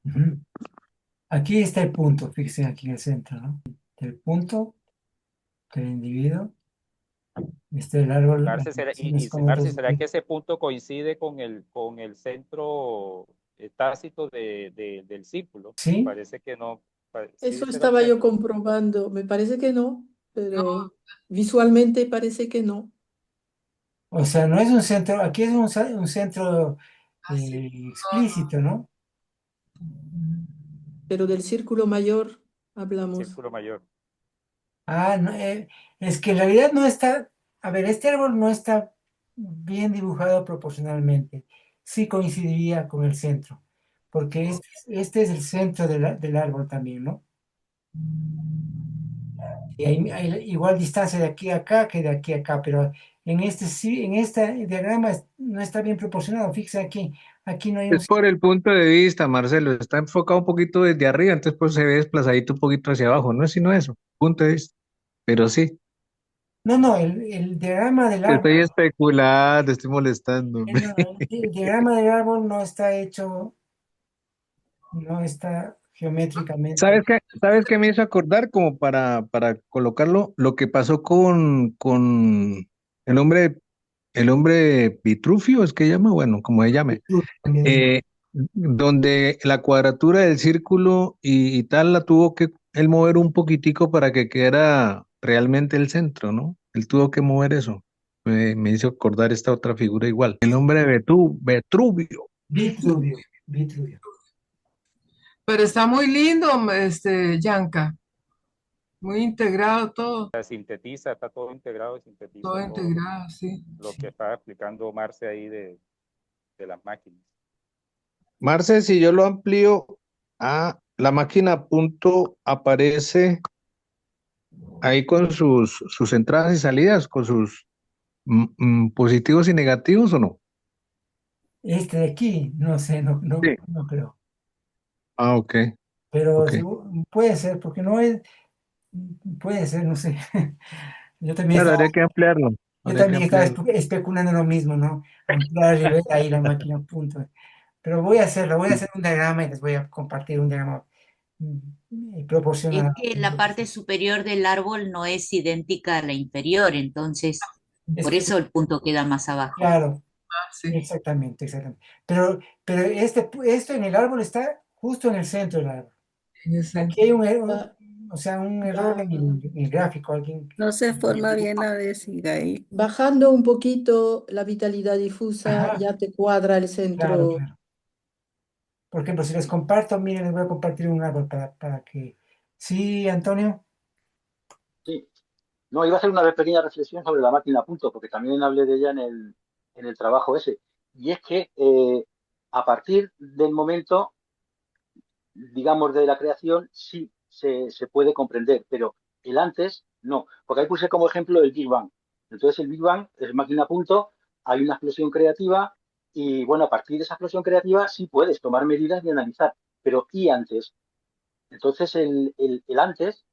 Ujú. Aquí está el punto, fíjense aquí en el centro, ¿no? El punto del individuo, este el árbol, las Marce, relaciones con otros Marce, ¿será que individuos. ese punto coincide con el centro tácito del círculo? ¿Sí? Parece que no. Sí Eso será el estaba yo centro. comprobando. Me parece que no, No, pero visualmente parece que no. O sea, no es un centro, aquí es un centro así. explícito, ¿no? Pero del círculo mayor hablamos. Círculo mayor. Ah, no, es que en realidad no está, a ver, este árbol no está bien dibujado proporcionalmente. Sí coincidiría con el centro, porque este es el centro del árbol también, ¿no? Y hay igual distancia de aquí a acá que de aquí a acá, pero en este sí, en este diagrama no está bien proporcionado. Fíjese aquí, aquí no hay un... Es por el punto de vista, Marcelo, está enfocado un poquito desde arriba, entonces pues se ve desplazadito un poquito hacia abajo, no es sino eso, punto de vista. Pero sí, No, no, el diagrama del estoy árbol, especulando, estoy molestando. no, el diagrama del árbol no está hecho, no está geométricamente. ¿Sabes qué me hizo acordar? Como para colocarlo, lo que pasó con el hombre, el hombre Vitrufio, es que llama, bueno, como se llame, También. eh, donde la cuadratura del círculo y tal la tuvo que él mover un poquitico para que quedara realmente el centro, ¿no? Él tuvo que mover eso. Me hizo acordar esta otra figura igual. El hombre Vitruvio. Vitruvio, Vitruvio. Pero está muy lindo, Yanka. Muy integrado todo. Sintetiza, está todo integrado y Todo sintetiza todo integrado, sí. lo que estaba explicando Marce ahí de las máquinas. Marce, si yo lo amplío a la máquina punto, aparece ahí con sus entradas y salidas, con sus positivos y negativos o no. Este de aquí, no sé, Sí. no creo. Ah, ok, Pero ok. puede ser, porque no es, puede ser, no sé. Yo también Claro, estaba, habría que ampliarlo, yo habría que también estaba ampliarlo. especulando lo mismo, ¿no? Ampliar y ver ahí la máquina, punto. Pero voy a hacer un diagrama y les voy a compartir un diagrama Es proporcional. que la parte superior del árbol no es idéntica a la inferior, entonces Es por que, eso el punto queda más abajo. claro, Ah, sí. exactamente, exactamente. Pero esto en el árbol está justo en el centro del árbol. En el Aquí centro. hay un error, Ba- o sea, un error en el gráfico. Alguien, No se forma bien la adhesiva ahí. Bajando un poquito la vitalidad difusa, ajá, ya te cuadra el claro, centro. claro. Por ejemplo, si les comparto, miren, les voy a compartir un árbol para que... Sí, Antonio. Sí. No, iba a hacer una pequeña reflexión sobre la máquina a punto, porque también hablé de ella en el trabajo ese. Y es que a partir del momento digamos, de la creación, sí se puede comprender, pero el antes no. Porque ahí puse como ejemplo el Big Bang. Entonces el Big Bang es máquina a punto, hay una explosión creativa y bueno, a partir de esa explosión creativa sí puedes tomar medidas y analizar, pero ¿y antes? Entonces el antes,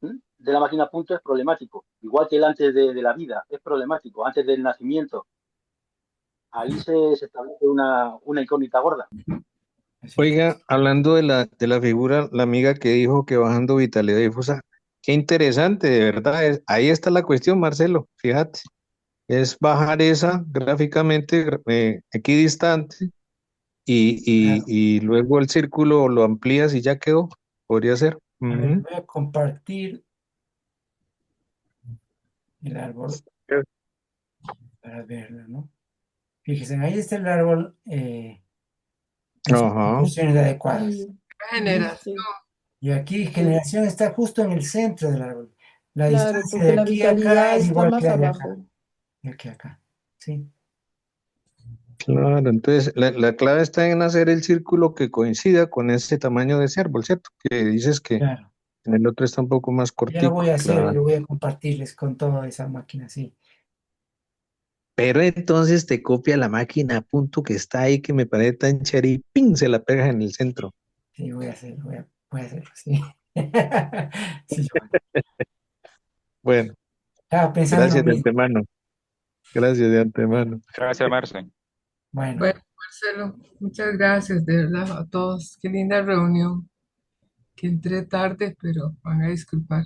¿m?, de la máquina a punto es problemático, igual que el antes de la vida es problemático, antes del nacimiento. Ahí se establece una incógnita gorda. Así es. Oiga, hablando de la figura, la amiga que dijo que bajando vitalidad difusa, qué interesante, de verdad. Ahí está la cuestión, Marcelo, fíjate. Es bajar esa gráficamente equidistante Claro. y luego el círculo lo amplías y ya quedó. Podría ser. A ver, Ujú. voy a compartir el árbol para verlo, ¿no? Fíjense, ahí está el árbol en sus Ajá. proporciones adecuadas. Y Generación. viste, Y aquí sí, generación está justo en el centro del árbol. La claro, distancia de porque la aquí a acá vitalidad es está igual que más la de acá, abajo. de aquí a acá. Sí, Claro, entonces la clave está en hacer el círculo que coincida con ese tamaño de ese árbol, ¿cierto? Que dices que claro. en el otro está un poco más Ya lo voy cortico, a hacer y claro. lo voy a compartirles con toda esa máquina, sí. Pero entonces te copia la máquina a punto que está ahí, que me parece tan chévere, y ¡ping! Se la pegas en el centro. Sí, voy a hacerlo, voy a hacerlo, sí. Sí, Joan. Bueno, Estaba pensando en lo gracias de mismo. antemano. Gracias de antemano. Gracias, Marce. Bueno, Bueno, Marcelo, muchas gracias de verdad a todos. Qué linda reunión. Que entré tarde, pero van a disculpar.